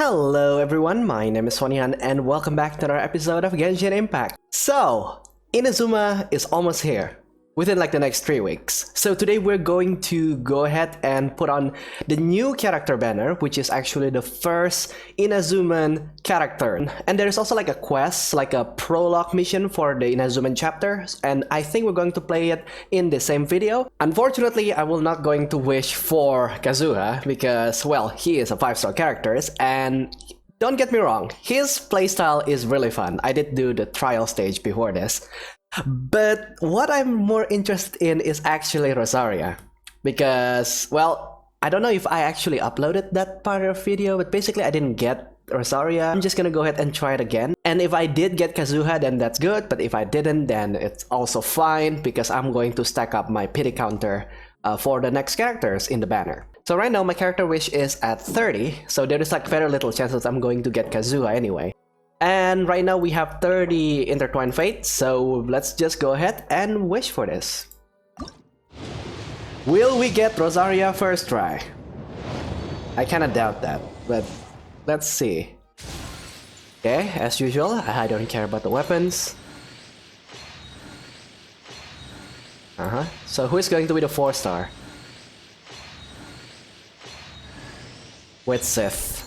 Hello everyone, my name is Swanyan and welcome back to another episode of Genshin Impact. So, Inazuma is almost here, within like the next 3 weeks. So today we're going to go ahead and put on the new character banner, which is actually the first Inazuman character. And there's also like a quest, like a prologue mission for the Inazuman chapter, and I think we're going to play it in the same video. Unfortunately, I will not going to wish for Kazuha because, well, he is a 5-star character, and don't get me wrong, his playstyle is really fun. I did do the trial stage before this. But what I'm more interested in is actually Rosaria, because, well, I don't know if I actually uploaded that part of the video, but basically I didn't get Rosaria. I'm just gonna go ahead and try it again, and if I did get Kazuha, then that's good, but if I didn't, then it's also fine, because I'm going to stack up my pity counter for the next characters in the banner. So right now my character wish is at 30, so there is like very little chances I'm going to get Kazuha anyway. And right now we have 30 intertwined fates, so let's just go ahead and wish for this. Will we get Rosaria first try? I kinda doubt that, but let's see. Okay, as usual, I don't care about the weapons. So who is going to be the 4-star? With Sith.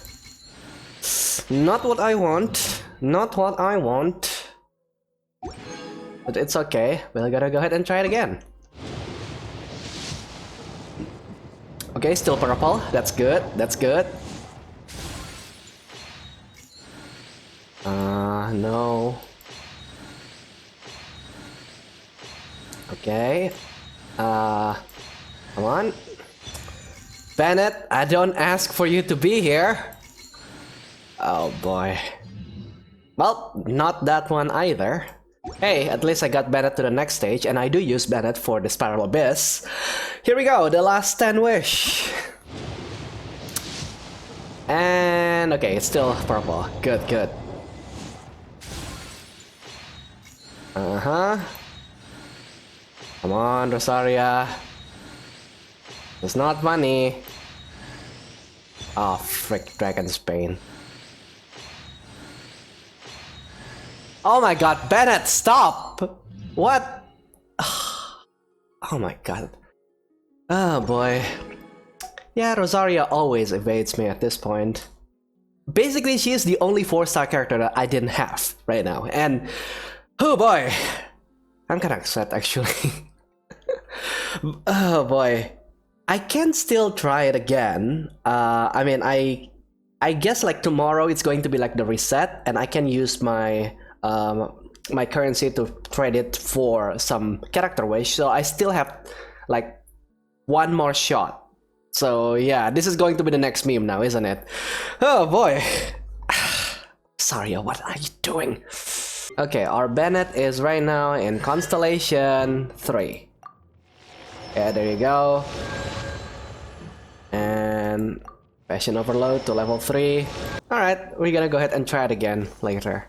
Not what I want. Not what I want. But it's okay. We're gonna go ahead and try it again. Okay, still purple. That's good. That's good. No. Okay. Come on. Bennett, I don't ask for you to be here. Oh boy. Well, not that one either. Hey, at least I got Bennett to the next stage, and I do use Bennett for the Spiral Abyss. Here we go, the last 10 wish. And okay, it's still purple. Good, good. Come on, Rosaria. It's not money. Oh, frick, Dragon's Bane. Oh my god, Bennett, stop! What? Oh my god. Oh boy. Yeah, Rosaria always evades me at this point. Basically, she is the only 4-star character that I didn't have right now. And, oh boy. I'm kinda upset actually. Oh boy. I can still try it again. I mean, I guess like tomorrow it's going to be like the reset, and I can use my my currency to trade it for some character wish, so I still have like one more shot. So yeah, this is going to be the next meme now, isn't it? Oh boy. Sorry, what are you doing? Okay, our Bennett is right now in Constellation 3. Yeah, there you go. And Passion Overload to level 3. Alright, we're gonna go ahead and try it again later.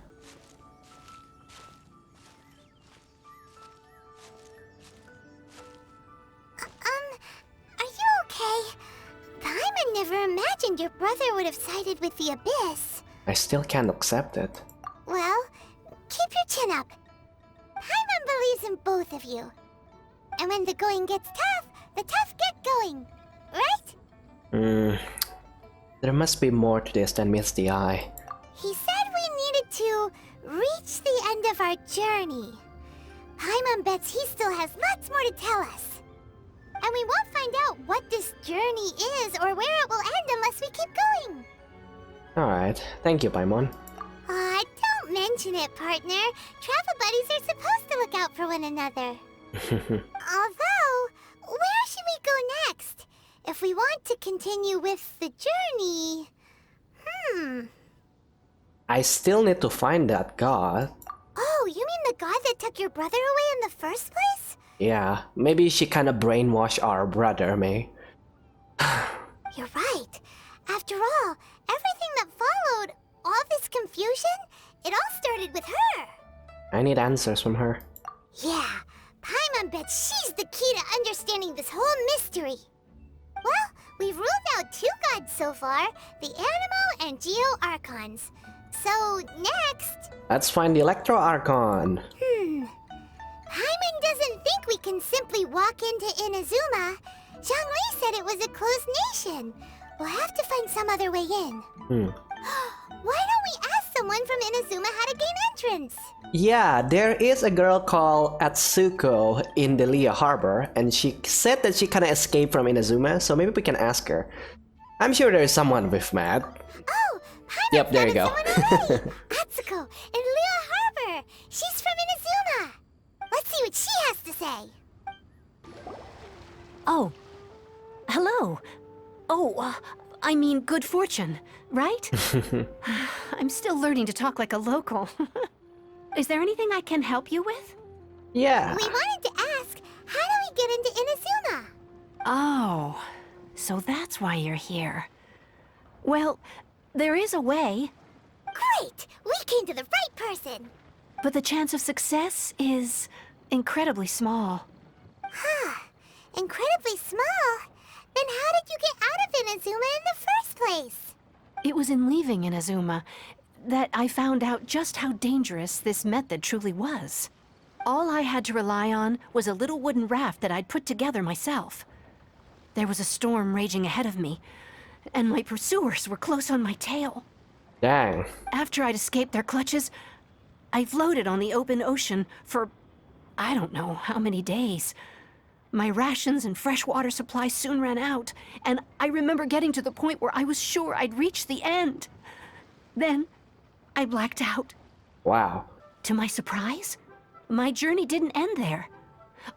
Never imagined your brother would have sided with the Abyss. I still can't accept it. Well, keep your chin up. Paimon believes in both of you. And when the going gets tough, the tough get going. Right? There must be more to this than meets the eye. He said we needed to reach the end of our journey. Paimon bets he still has lots more to tell us. And we won't find out what this journey is or where it will end unless we keep going. Alright, thank you, Paimon. Don't mention it, partner. Travel buddies are supposed to look out for one another. Although, where should we go next? If we want to continue with the journey... I still need to find that god. Oh, you mean the god that took your brother away in the first place? Yeah, maybe she kinda brainwashed our brother, May. You're right. After all, everything that followed, all this confusion, it all started with her. I need answers from her. Yeah, Paimon bets she's the key to understanding this whole mystery. Well, we've ruled out 2 gods so far, the Animo and Geo Archons. So, next... Let's find the Electro Archon. Paimon doesn't think we can simply walk into Inazuma. Zhongli said it was a closed nation. We'll have to find some other way in. Why don't we ask someone from Inazuma how to gain entrance? Yeah, there is a girl called Atsuko in the Lea Harbor, and she said that she kinda escaped from Inazuma, so maybe we can ask her. I'm sure there is someone we've met. Oh, Paimon Yep, there you go. Atsuko in Lea Harbor. She's from Inazuma. Let's see what she has to say. Oh. Hello. Oh, I mean good fortune, right? I'm still learning to talk like a local. Is there anything I can help you with? Yeah. We wanted to ask, how do we get into Inazuma? Oh, so that's why you're here. Well, there is a way, Great! We came to the right person. but the chance of success is incredibly small. Incredibly small? Then how did you get out of Inazuma in the first place? It was in leaving Inazuma that I found out just how dangerous this method truly was. All I had to rely on was a little wooden raft that I'd put together myself. There was a storm raging ahead of me, and my pursuers were close on my tail. Dang. After I'd escaped their clutches, I floated on the open ocean for I don't know how many days. My rations and fresh water supply soon ran out, and I remember getting to the point where I was sure I'd reached the end. Then, I blacked out. Wow. To my surprise, my journey didn't end there.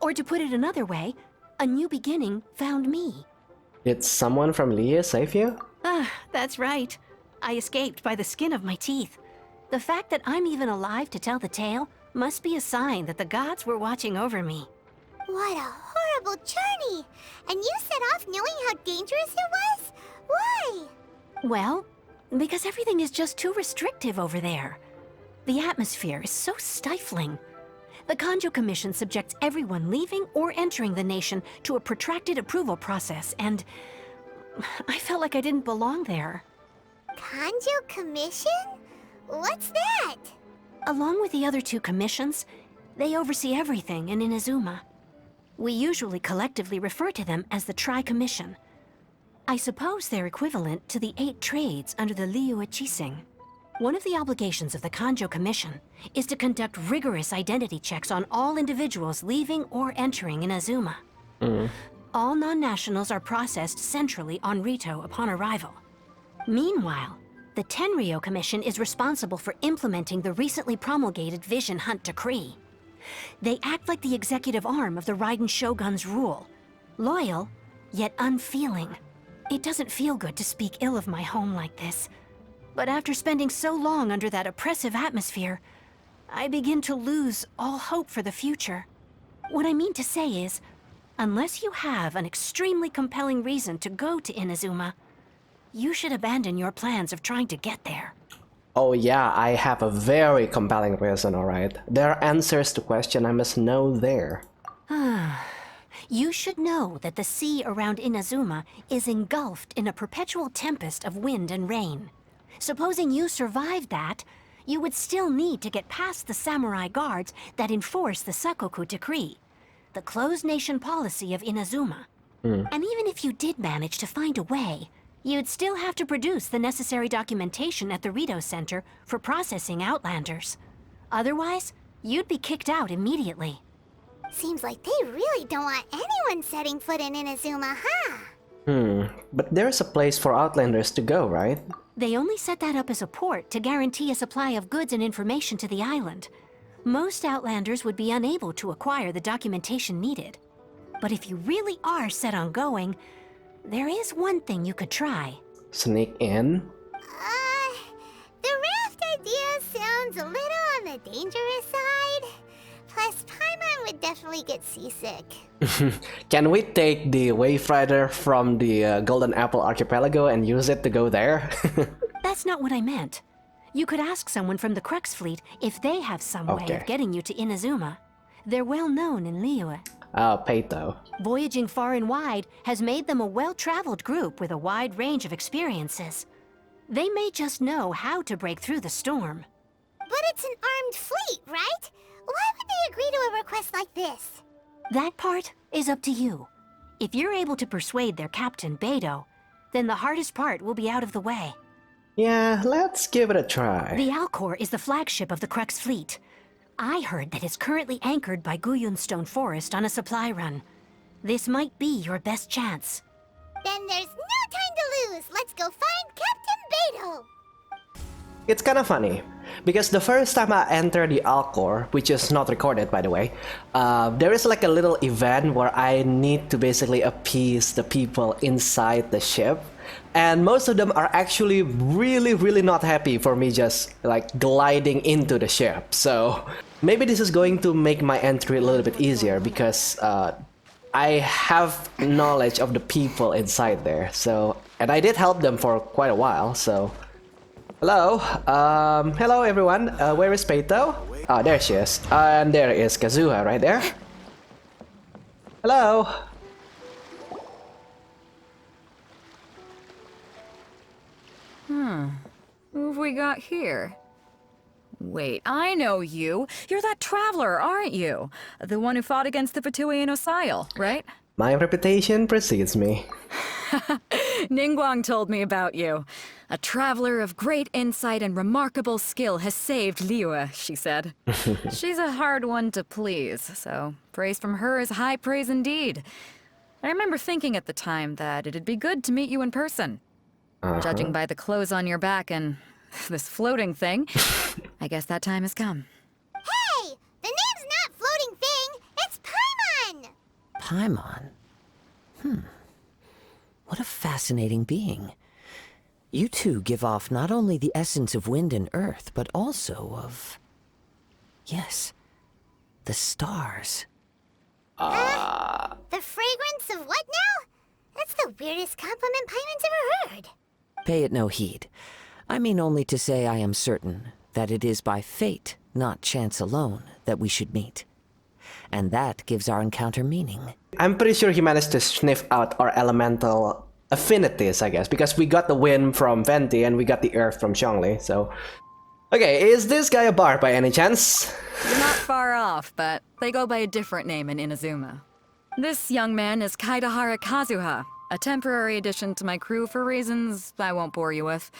Or to put it another way, a new beginning found me. Did someone from Lea save you? That's right. I escaped by the skin of my teeth. The fact that I'm even alive to tell the tale must be a sign that the gods were watching over me. What a horrible journey! And you set off knowing how dangerous it was? Why? Well, because everything is just too restrictive over there. The atmosphere is so stifling. The Kanjo Commission subjects everyone leaving or entering the nation to a protracted approval process, and I felt like I didn't belong there. Kanjo Commission? What's that? Along with the other two commissions, they oversee everything in Inazuma. We usually collectively refer to them as the Tri-Commission. I suppose they're equivalent to the 8 trades under the Liyue Chising. One of the obligations of the Kanjo Commission is to conduct rigorous identity checks on all individuals leaving or entering Inazuma. All non-nationals are processed centrally on Rito upon arrival. Meanwhile, the Tenryo Commission is responsible for implementing the recently promulgated Vision Hunt Decree. They act like the executive arm of the Raiden Shogun's rule. Loyal, yet unfeeling. It doesn't feel good to speak ill of my home like this. But after spending so long under that oppressive atmosphere, I begin to lose all hope for the future. What I mean to say is, unless you have an extremely compelling reason to go to Inazuma, you should abandon your plans of trying to get there. Oh yeah, I have a very compelling reason, alright. There are answers to questions I must know there. You should know that the sea around Inazuma is engulfed in a perpetual tempest of wind and rain. Supposing you survived that, you would still need to get past the samurai guards that enforce the Sakoku Decree, the closed nation policy of Inazuma. And even if you did manage to find a way, you'd still have to produce the necessary documentation at the Rito Center for processing Outlanders. Otherwise, you'd be kicked out immediately. Seems like they really don't want anyone setting foot in Inazuma, huh? But there's a place for Outlanders to go, right? They only set that up as a port to guarantee a supply of goods and information to the island. Most Outlanders would be unable to acquire the documentation needed. But if you really are set on going, there is one thing you could try. Sneak in? The raft idea sounds a little on the dangerous side. Plus, Paimon would definitely get seasick. Can we take the Wave Rider from the Golden Apple Archipelago and use it to go there? That's not what I meant. You could ask someone from the Crux Fleet if they have some way of getting you to Inazuma. They're well known in Liyue. Oh, Peito. Voyaging far and wide has made them a well-traveled group with a wide range of experiences. They may just know how to break through the storm. But it's an armed fleet, right? Why would they agree to a request like this? That part is up to you. If you're able to persuade their captain, Beidou, then the hardest part will be out of the way. Yeah, let's give it a try. The Alcor is the flagship of the Crux fleet. I heard that it's currently anchored by Guyunstone Forest on a supply run. This might be your best chance. Then there's no time to lose. Let's go find Captain Beidou. It's kind of funny, because the first time I entered the Alcor, which is not recorded by the way, there is like a little event where I need to basically appease the people inside the ship. And most of them are actually really not happy for me just like gliding into the ship. So maybe this is going to make my entry a little bit easier because I have knowledge of the people inside there. So, and I did help them for quite a while, so... Hello, hello everyone, where is Peito? Oh, there she is. And there is Kazuha right there. Hello. Who have we got here? Wait, I know you. You're that traveler, aren't you? The one who fought against the Fatui and Osile, right? My reputation precedes me. Ningguang told me about you. A traveler of great insight and remarkable skill has saved Liyue, she said. She's a hard one to please, so praise from her is high praise indeed. I remember thinking at the time that it'd be good to meet you in person. Judging by the clothes on your back and this floating thing, I guess that time has come. Hey! The name's not Floating Thing, it's Paimon! Paimon? What a fascinating being. You two give off not only the essence of wind and earth, but also of... yes, the stars. The fragrance of what now? That's the weirdest compliment Paimon's ever heard. Pay it no heed. I mean only to say I am certain that it is by fate, not chance alone, that we should meet. And that gives our encounter meaning. I'm pretty sure he managed to sniff out our elemental affinities, I guess, because we got the wind from Venti and we got the earth from Zhongli, so... Okay, is this guy a bard by any chance? You're not far off, but they go by a different name in Inazuma. This young man is Kaidahara Kazuha, a temporary addition to my crew for reasons I won't bore you with.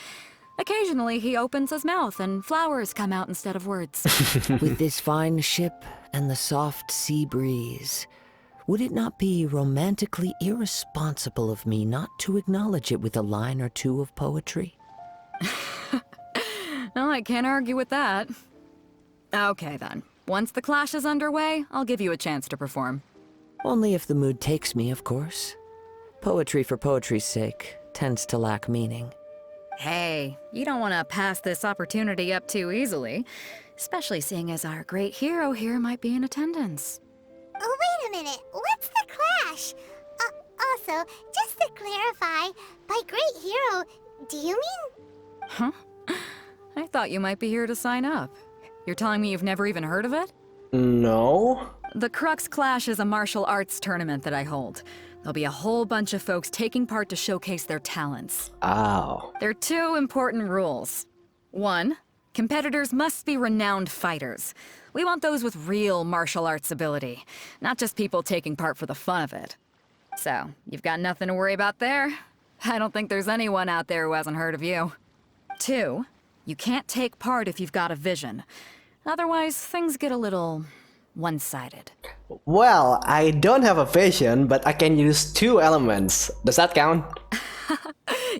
Occasionally, he opens his mouth and flowers come out instead of words. With this fine ship and the soft sea breeze, would it not be romantically irresponsible of me not to acknowledge it with a line or two of poetry? Well, I can't argue with that. Okay then. Once the clash is underway, I'll give you a chance to perform. Only if the mood takes me, of course. Poetry for poetry's sake tends to lack meaning. Hey, you don't want to pass this opportunity up too easily, especially seeing as our great hero here might be in attendance. Oh, wait a minute. What's the clash? Also, just to clarify, by great hero, do you mean... Huh? I thought you might be here to sign up. You're telling me you've never even heard of it? No? The Crux Clash is a martial arts tournament that I hold. There'll be a whole bunch of folks taking part to showcase their talents. Oh. There are two important rules. One, competitors must be renowned fighters. We want those with real martial arts ability, not just people taking part for the fun of it. So, you've got nothing to worry about there. I don't think there's anyone out there who hasn't heard of you. Two, you can't take part if you've got a vision. Otherwise, things get a little one-sided. Well, I don't have a vision, but I can use 2 elements. Does that count?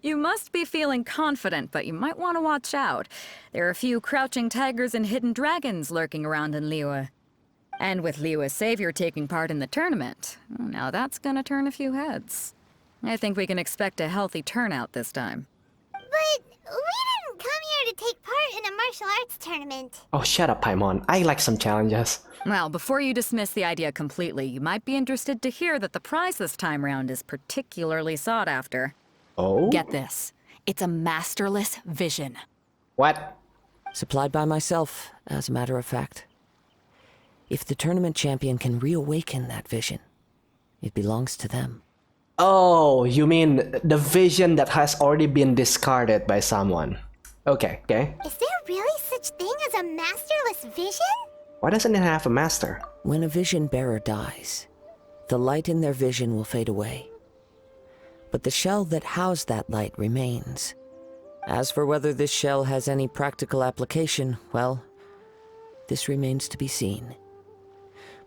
You must be feeling confident, but you might want to watch out. There are a few crouching tigers and hidden dragons lurking around in Liyue. And with Liyue's savior taking part in the tournament, now that's gonna turn a few heads. I think we can expect a healthy turnout this time. But we didn't come here to take part in a martial arts tournament. Oh, shut up, Paimon. I like some challenges. Well, before you dismiss the idea completely, you might be interested to hear that the prize this time round is particularly sought after. Oh? Get this. It's a masterless vision. What? Supplied by myself, as a matter of fact. If the tournament champion can reawaken that vision, it belongs to them. Oh, you mean the vision that has already been discarded by someone. Okay, okay. Is there really such thing as a masterless vision? Why doesn't it have a master? When a vision bearer dies, the light in their vision will fade away. But the shell that housed that light remains. As for whether this shell has any practical application, well, this remains to be seen.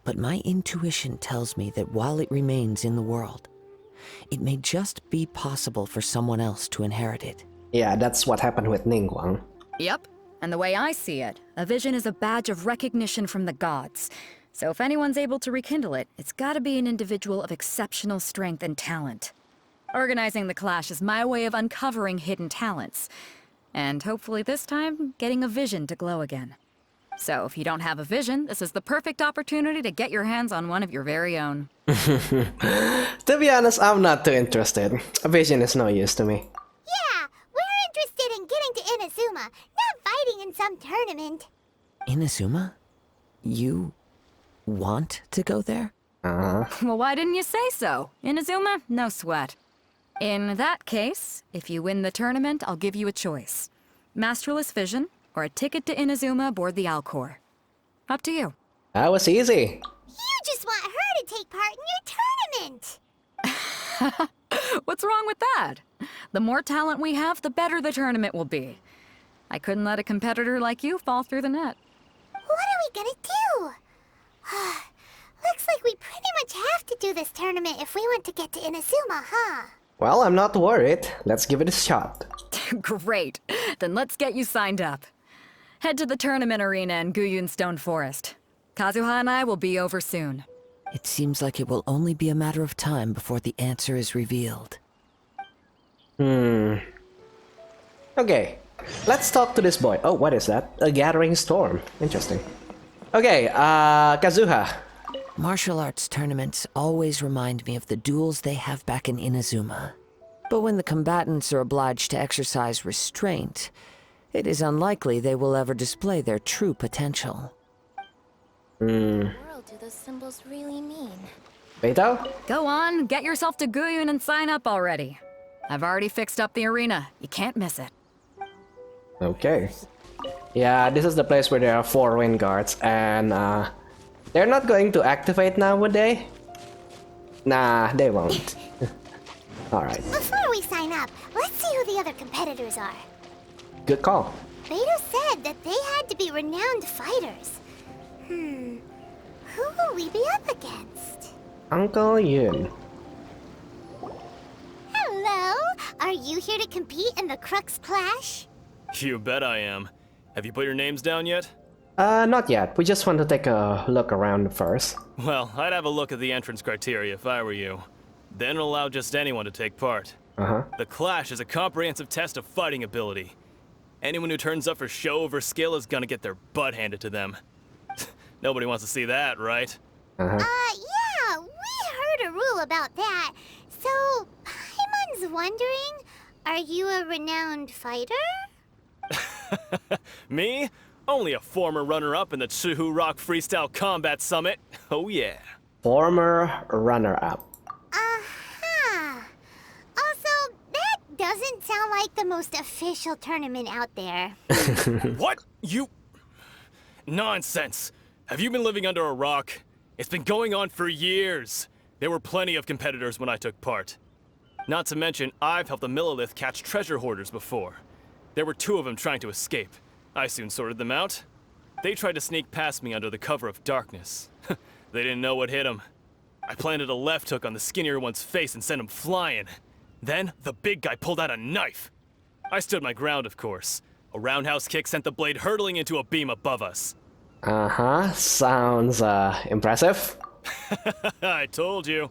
But my intuition tells me that while it remains in the world, it may just be possible for someone else to inherit it. Yeah, that's what happened with Ningguang. Yep. And the way I see it, a vision is a badge of recognition from the gods. So if anyone's able to rekindle it, it's gotta be an individual of exceptional strength and talent. Organizing the clash is my way of uncovering hidden talents. And hopefully this time, getting a vision to glow again. So if you don't have a vision, this is the perfect opportunity to get your hands on one of your very own. To be honest, I'm not too interested. A vision is no use to me. Yeah, we're interested in getting to Inazuma, not fighting in some tournament. Inazuma? You want to go there? Well, why didn't you say so? Inazuma? No sweat. In that case, if you win the tournament, I'll give you a choice. Masterless Vision, or a ticket to Inazuma aboard the Alcor. Up to you. That was easy. You just want her to take part in your tournament. What's wrong with that? The more talent we have, the better the tournament will be. I couldn't let a competitor like you fall through the net. What are we gonna do? Looks like we pretty much have to do this tournament if we want to get to Inazuma, huh? Well, I'm not worried. Let's give it a shot. Great. Then let's get you signed up. Head to the tournament arena in Guyun Stone Forest. Kazuha and I will be over soon. It seems like it will only be a matter of time before the answer is revealed. Okay, let's talk to this boy. Oh, what is that? A gathering storm. Interesting. Okay, Kazuha. Martial arts tournaments always remind me of the duels they have back in Inazuma. But when the combatants are obliged to exercise restraint, it is unlikely they will ever display their true potential. What do those symbols really mean? Beto? Go on, get yourself to Guyun and sign up already. I've already fixed up the arena. You can't miss it. Okay. Yeah, this is the place where there are 4 wind guards, and they're not going to activate now, would they? Nah, they won't. Alright, Before we sign up, let's see who the other competitors are. good call. Beto said that they had to be renowned fighters. Who will we be up against? Uncle Yun. Hello? Are you here to compete in the Crux Clash? You bet I am. Have you put your names down yet? Not yet. We just want to take a look around first. Well, I'd have a look at the entrance criteria if I were you. Then allow just anyone to take part. The Clash is a comprehensive test of fighting ability. Anyone who turns up for show over skill is gonna get their butt handed to them. Nobody wants to see that, right? Yeah, we heard a rule about that. So, Paimon's wondering, are you a renowned fighter? Me? Only a former runner-up in the Tsuhu Rock Freestyle Combat Summit. Oh yeah. Former runner-up. Also, that doesn't sound like the most official tournament out there. What? You... Nonsense. Have you been living under a rock? It's been going on for years. There were plenty of competitors when I took part. Not to mention, I've helped the Millilith catch treasure hoarders before. There were 2 of them trying to escape. I soon sorted them out. They tried to sneak past me under the cover of darkness. They didn't know what hit them. I planted a left hook on the skinnier one's face and sent him flying. Then, the big guy pulled out a knife. I stood my ground, of course. A roundhouse kick sent the blade hurtling into a beam above us. Sounds, impressive. I told you.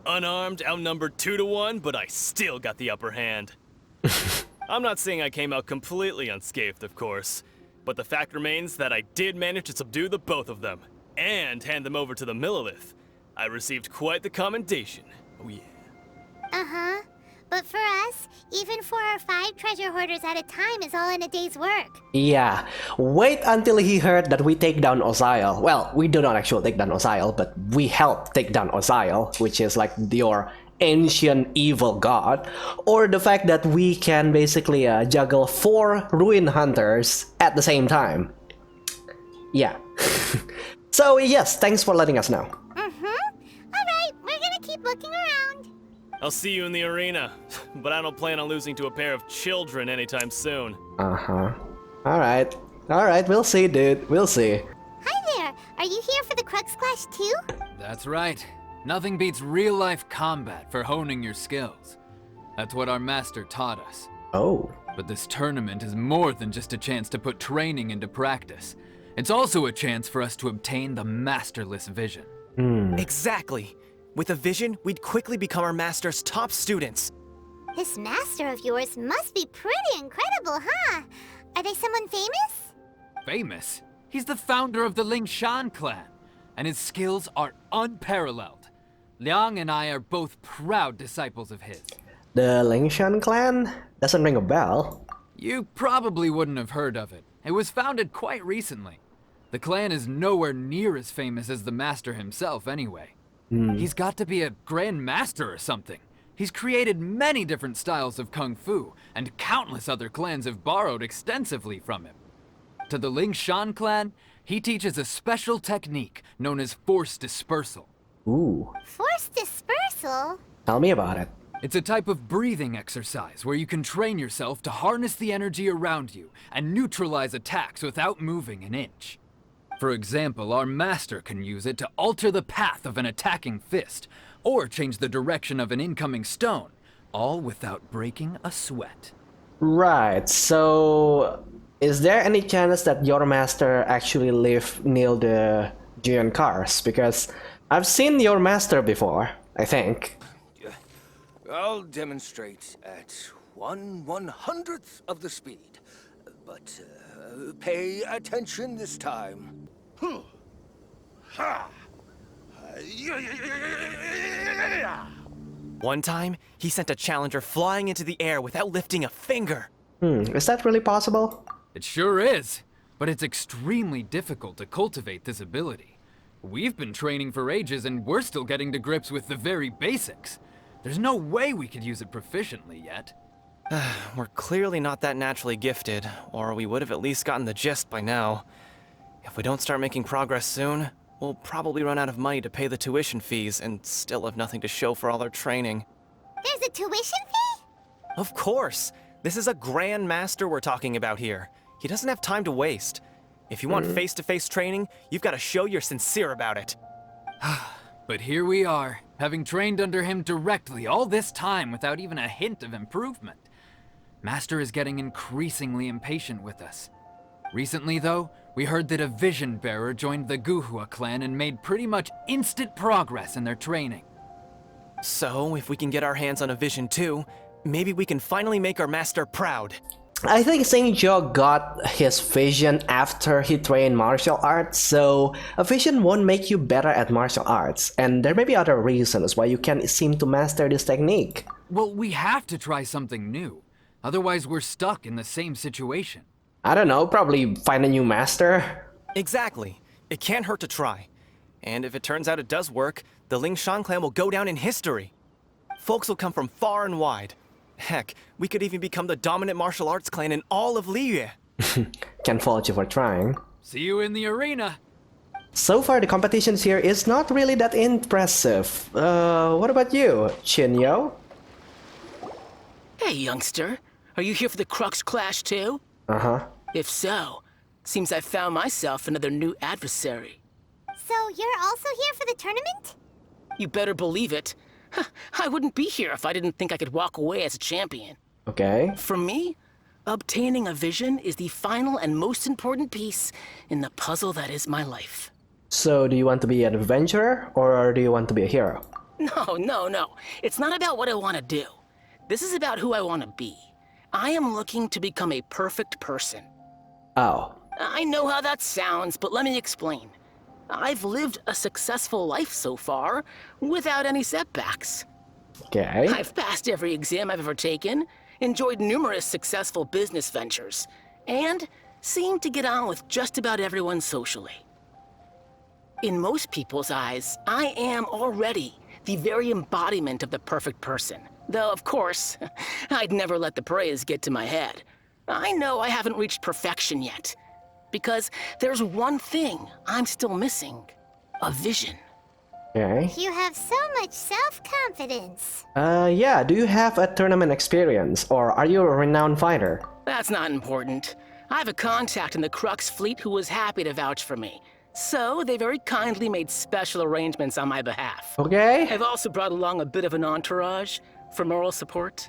Unarmed, outnumbered 2 to 1, but I still got the upper hand. I'm not saying I came out completely unscathed, of course, but the fact remains that I did manage to subdue the both of them, and hand them over to the Millilith. I received quite the commendation. Oh yeah. But for us, even 4 or 5 treasure hoarders at a time is all in a day's work. Yeah, wait until he heard that we take down Oziel. Well, we do not actually take down Oziel, but we help take down Oziel, which is like your ancient evil god, or the fact that we can basically juggle 4 ruin hunters at the same time. Yeah. So yes, thanks for letting us know. Alright, we're gonna keep looking around. I'll see you in the arena, but I don't plan on losing to a pair of children anytime soon. Alright, we'll see, dude, we'll see. Hi there, are you here for the Crux Clash too? That's right. Nothing beats real-life combat for honing your skills. That's what our master taught us. Oh. But this tournament is more than just a chance to put training into practice. It's also a chance for us to obtain the masterless vision. Exactly. With a vision, we'd quickly become our master's top students. This master of yours must be pretty incredible, huh? Are they someone famous? Famous? He's the founder of the Lingshan clan, and his skills are unparalleled. Liang and I are both proud disciples of his. The Lingshan clan? Doesn't ring a bell. You probably wouldn't have heard of it. It was founded quite recently. The clan is nowhere near as famous as the master himself anyway. He's got to be a grand master or something. He's created many different styles of kung fu, and countless other clans have borrowed extensively from him. To the Lingshan clan, he teaches a special technique known as force dispersal. Ooh, Force dispersal? tell me about it. It's a type of breathing exercise where you can train yourself to harness the energy around you and neutralize attacks without moving an inch. For example, our master can use it to alter the path of an attacking fist, or change the direction of an incoming stone, all without breaking a sweat. Right, so is there any chance that your master actually live near the giant cars? Because I've seen your master before, I think. I'll demonstrate at 1/100th of the speed, but pay attention this time. One time, he sent a challenger flying into the air without lifting a finger. Is that really possible? It sure is, but it's extremely difficult to cultivate this ability. We've been training for ages and we're still getting to grips with the very basics. There's no way we could use it proficiently yet. We're clearly not that naturally gifted, or we would have at least gotten the gist by now. If we don't start making progress soon, we'll probably run out of money to pay the tuition fees and still have nothing to show for all our training. There's a tuition fee? Of course! This is a Grand Master we're talking about here. He doesn't have time to waste. If you want face-to-face training, you've got to show you're sincere about it. But here we are, having trained under him directly all this time without even a hint of improvement. Master is getting increasingly impatient with us. Recently, though, we heard that a vision bearer joined the Guhua clan and made pretty much instant progress in their training. So, if we can get our hands on a vision too, maybe we can finally make our master proud. I think Saint Joe got his vision after he trained martial arts, so a vision won't make you better at martial arts, and there may be other reasons why you can't seem to master this technique. Well, we have to try something new. Otherwise, we're stuck in the same situation. I don't know, probably find a new master? Exactly. It can't hurt to try. And if it turns out it does work, the Lingshan clan will go down in history. Folks will come from far and wide. Heck, we could even become the dominant martial arts clan in all of Liyue. Can't fault you for trying. See you in the arena. So far, the competitions here is not really that impressive. What about you, Chinyo? Hey, youngster. Are you here for the Crux Clash too? Uh-huh. If so, seems I found myself another new adversary. So you're also here for the tournament? You better believe it. I wouldn't be here if I didn't think I could walk away as a champion. Okay. For me, obtaining a vision is the final and most important piece in the puzzle that is my life. So, do you want to be an adventurer, or do you want to be a hero? No. It's not about what I want to do. This is about who I want to be. I am looking to become a perfect person. Oh. I know how that sounds, but let me explain. I've lived a successful life so far, without any setbacks. Okay. I've passed every exam I've ever taken, enjoyed numerous successful business ventures, and seemed to get on with just about everyone socially. In most people's eyes, I am already the very embodiment of the perfect person. Though, of course, I'd never let the praise get to my head. I know I haven't reached perfection yet. Because there's one thing I'm still missing. A vision. Okay. You have so much self-confidence. Yeah, do you have a tournament experience, or are you a renowned fighter? That's not important. I have a contact in the Crux fleet who was happy to vouch for me. So, they very kindly made special arrangements on my behalf. Okay. I've also brought along a bit of an entourage for moral support.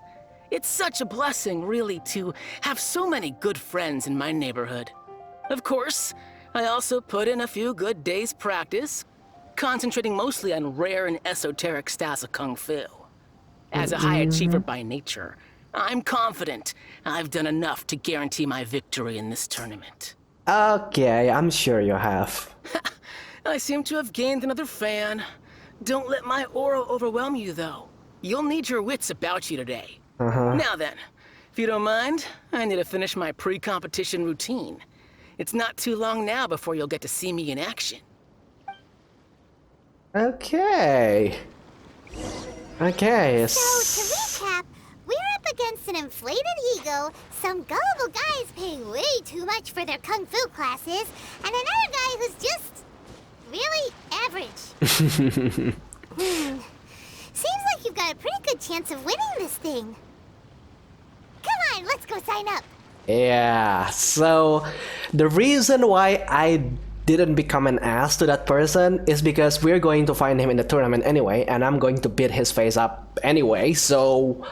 It's such a blessing, really, to have so many good friends in my neighborhood. Of course, I also put in a few good days' practice, concentrating mostly on rare and esoteric styles of Kung Fu. As a high achiever by nature, I'm confident I've done enough to guarantee my victory in this tournament. Okay, I'm sure you have. I seem to have gained another fan. Don't let my aura overwhelm you, though. You'll need your wits about you today. Now then, if you don't mind, I need to finish my pre-competition routine. It's not too long now before you'll get to see me in action. Okay. Okay. So, to recap, we're up against an inflated ego, some gullible guys paying way too much for their kung fu classes, and another guy who's just really average. Seems like you've got a pretty good chance of winning this thing. Come on, let's go sign up. Yeah, so the reason why I didn't become an ass to that person is because we're going to find him in the tournament anyway, and I'm going to beat his face up anyway, so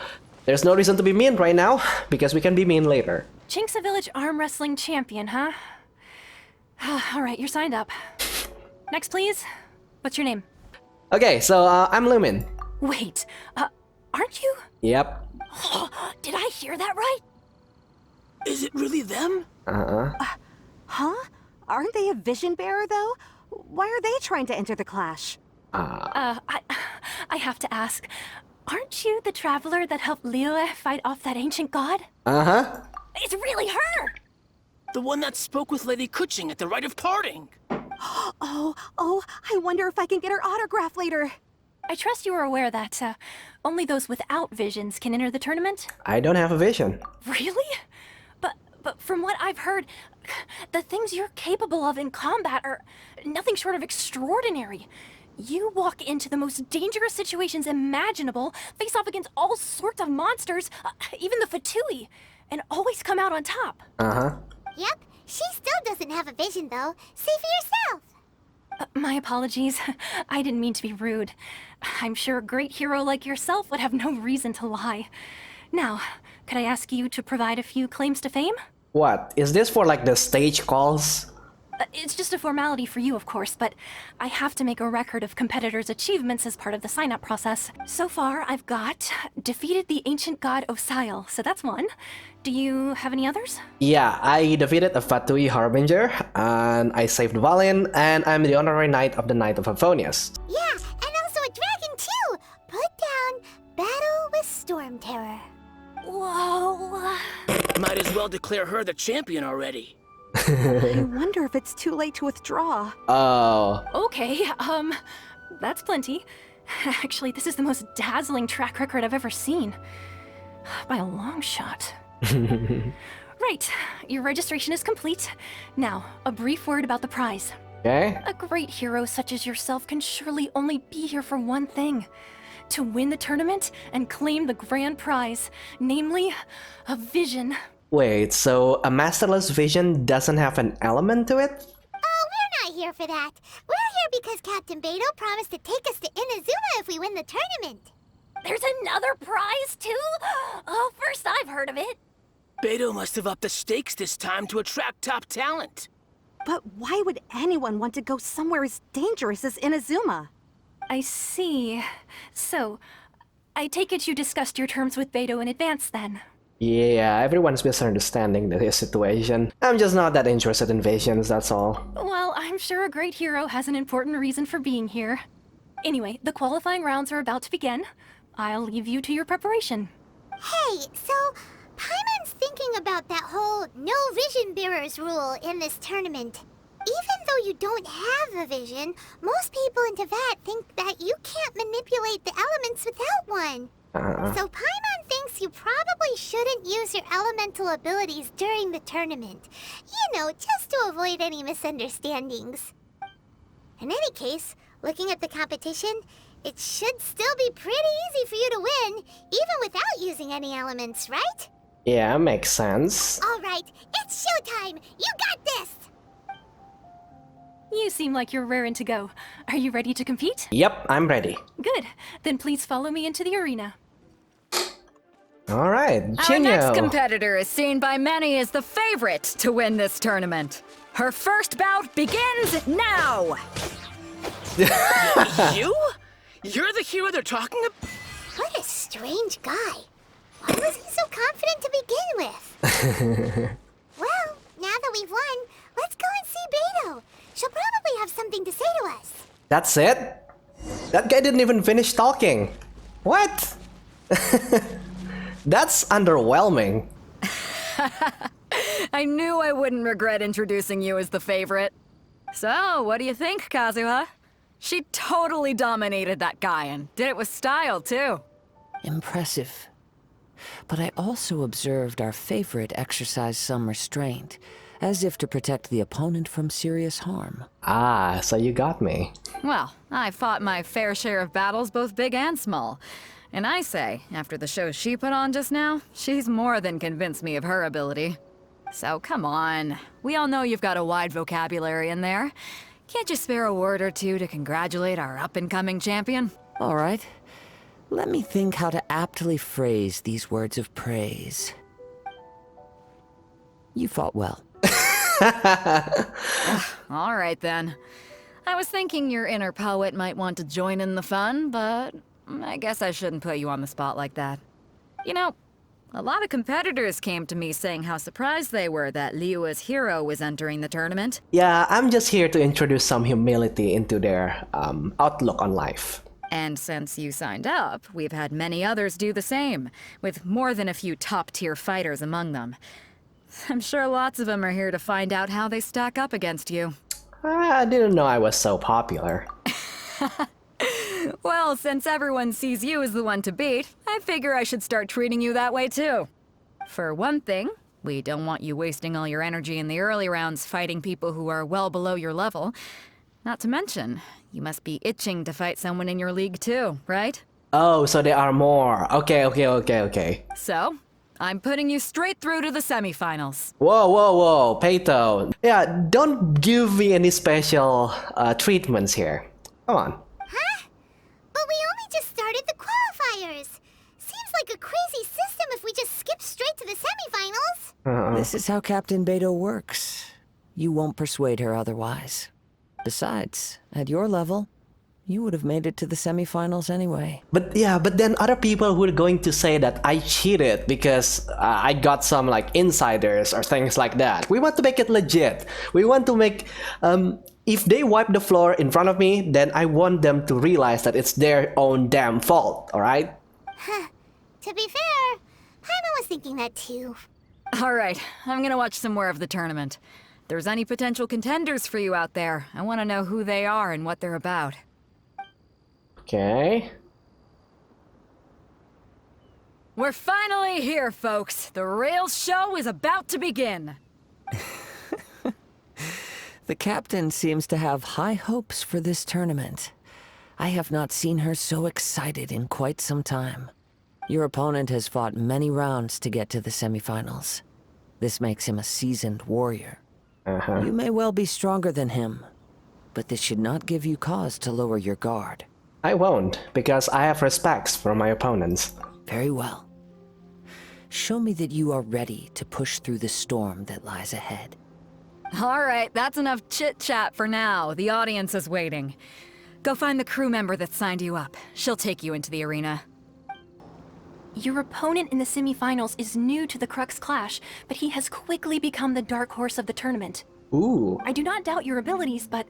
there's no reason to be mean right now, because we can be mean later. Chink's a village arm wrestling champion, huh? Alright, you're signed up. Next, please. What's your name? Okay, so I'm Lumin. Wait, aren't you? Yep. Did I hear that right? Is it really them? Huh? Aren't they a vision bearer, though? Why are they trying to enter the clash? I have to ask, aren't you the traveler that helped Liyue fight off that ancient god? It's really her! The one that spoke with Lady Kuching at the rite of parting. Oh, I wonder if I can get her autograph later. I trust you are aware that only those without visions can enter the tournament? I don't have a vision. Really? But from what I've heard, the things you're capable of in combat are nothing short of extraordinary. You walk into the most dangerous situations imaginable, face off against all sorts of monsters, even the Fatui, and always come out on top. Yep, she still doesn't have a vision, though. See for yourself. My apologies. I didn't mean to be rude. I'm sure a great hero like yourself would have no reason to lie. Now, could I ask you to provide a few claims to fame? What? Is this for like the stage calls? It's just a formality for you, of course, but I have to make a record of competitors' achievements as part of the sign-up process. So far, I've got defeated the ancient god Osail, so that's one. Do you have any others? Yeah, I defeated a Fatui Harbinger, and I saved Valin, and I'm the honorary knight of the Knight of Favonius. Yeah, and also a dragon, too. Put down Battle with Storm Terror. Whoa. Might as well declare her the champion already. I wonder if it's too late to withdraw. Oh. Okay, that's plenty. Actually, this is the most dazzling track record I've ever seen. By a long shot. Right, your registration is complete. Now, a brief word about the prize. Okay. A great hero such as yourself can surely only be here for one thing. To win the tournament and claim the grand prize, namely, a vision. Wait, so a masterless vision doesn't have an element to it? Oh, we're not here for that. We're here because Captain Beto promised to take us to Inazuma if we win the tournament. There's another prize, too? Oh, first I've heard of it. Beto must have upped the stakes this time to attract top talent. But why would anyone want to go somewhere as dangerous as Inazuma? I see. So, I take it you discussed your terms with Beto in advance, then? Yeah, everyone's misunderstanding the situation. I'm just not that interested in visions, that's all. Well, I'm sure a great hero has an important reason for being here. Anyway, the qualifying rounds are about to begin. I'll leave you to your preparation. Hey, so Paimon's thinking about that whole no vision bearers rule in this tournament. Even though you don't have a vision, most people in Teyvat think that you can't manipulate the elements without one. So Paimon thinks you probably shouldn't use your elemental abilities during the tournament. You know, just to avoid any misunderstandings. In any case, looking at the competition, it should still be pretty easy for you to win, even without using any elements, right? Yeah, makes sense. Alright, it's showtime! You got this! You seem like you're raring to go. Are you ready to compete? Yep, I'm ready. Good. Then please follow me into the arena. Alright, Our next Jinyo. competitor is seen by many as the favorite to win this tournament. Her first bout begins now! You? You're the hero they're talking about? What a strange guy. Why was he so confident to begin with? Well, now that we've won, let's go and see Beto. She'll probably have something to say to us. That's it? That guy didn't even finish talking. What? That's underwhelming. I knew I wouldn't regret introducing you as the favorite. So, what do you think, Kazuha? She totally dominated that guy and did it with style, too. Impressive. But I also observed our favorite exercise some restraint, as if to protect the opponent from serious harm. Ah, so you got me. Well, I fought my fair share of battles, both big and small. And I say, after the show she put on just now, she's more than convinced me of her ability. So come on, we all know you've got a wide vocabulary in there. Can't you spare a word or two to congratulate our up-and-coming champion? All right. Let me think how to aptly phrase these words of praise. You fought well. All right then. I was thinking your inner poet might want to join in the fun, but I guess I shouldn't put you on the spot like that. You know, a lot of competitors came to me saying how surprised they were that Liyue's hero was entering the tournament. Yeah, I'm just here to introduce some humility into their outlook on life. And since you signed up, we've had many others do the same, with more than a few top-tier fighters among them. I'm sure lots of them are here to find out how they stack up against you. I didn't know I was so popular. Well, since everyone sees you as the one to beat, I figure I should start treating you that way too. For one thing, we don't want you wasting all your energy in the early rounds fighting people who are well below your level. Not to mention, you must be itching to fight someone in your league too, right? Oh, so there are more. Okay. So, I'm putting you straight through to the semifinals. Whoa, Peito. Yeah, don't give me any special treatments here. Come on. Huh? But we only just started the qualifiers. Seems like a crazy system if we just skip straight to the semifinals. This is how Captain Beto works. You won't persuade her otherwise. Besides, at your level, you would have made it to the semifinals anyway. But then other people who are going to say that I cheated because I got some like insiders or things like that. We want to make it legit. We want to make, if they wipe the floor in front of me, then I want them to realize that it's their own damn fault, alright? To be fair, Paimon was thinking that too. Alright, I'm gonna watch some more of the tournament. If there's any potential contenders for you out there, I want to know who they are and what they're about. Okay. We're finally here, folks. The real show is about to begin. The captain seems to have high hopes for this tournament. I have not seen her so excited in quite some time. Your opponent has fought many rounds to get to the semifinals. This makes him a seasoned warrior. You may well be stronger than him, but this should not give you cause to lower your guard. I won't, because I have respects for my opponents. Very well. Show me that you are ready to push through the storm that lies ahead. Alright, that's enough chit-chat for now. The audience is waiting. Go find the crew member that signed you up. She'll take you into the arena. Your opponent in the semifinals is new to the Crux Clash, but he has quickly become the dark horse of the tournament. Ooh. I do not doubt your abilities, but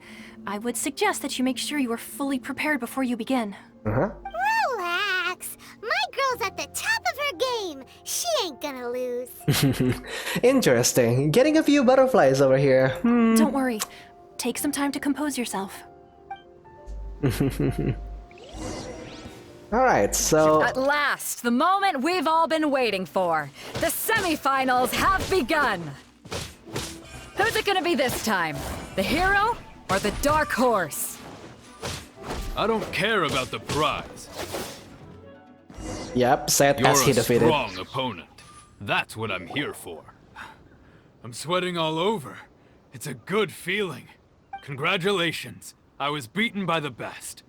I would suggest that you make sure you are fully prepared before you begin. Relax. My girl's at the top of her game. She ain't gonna lose. Interesting. Getting a few butterflies over here. Don't worry. take some time to compose yourself. Alright, so... At last, the moment we've all been waiting for. The semifinals have begun. Who's it gonna be this time? The hero or the dark horse? I don't care about the prize. Yep, Seth You're as he a defeated. strong opponent. That's what I'm here for. I'm sweating all over. It's a good feeling. Congratulations. I was beaten by the best.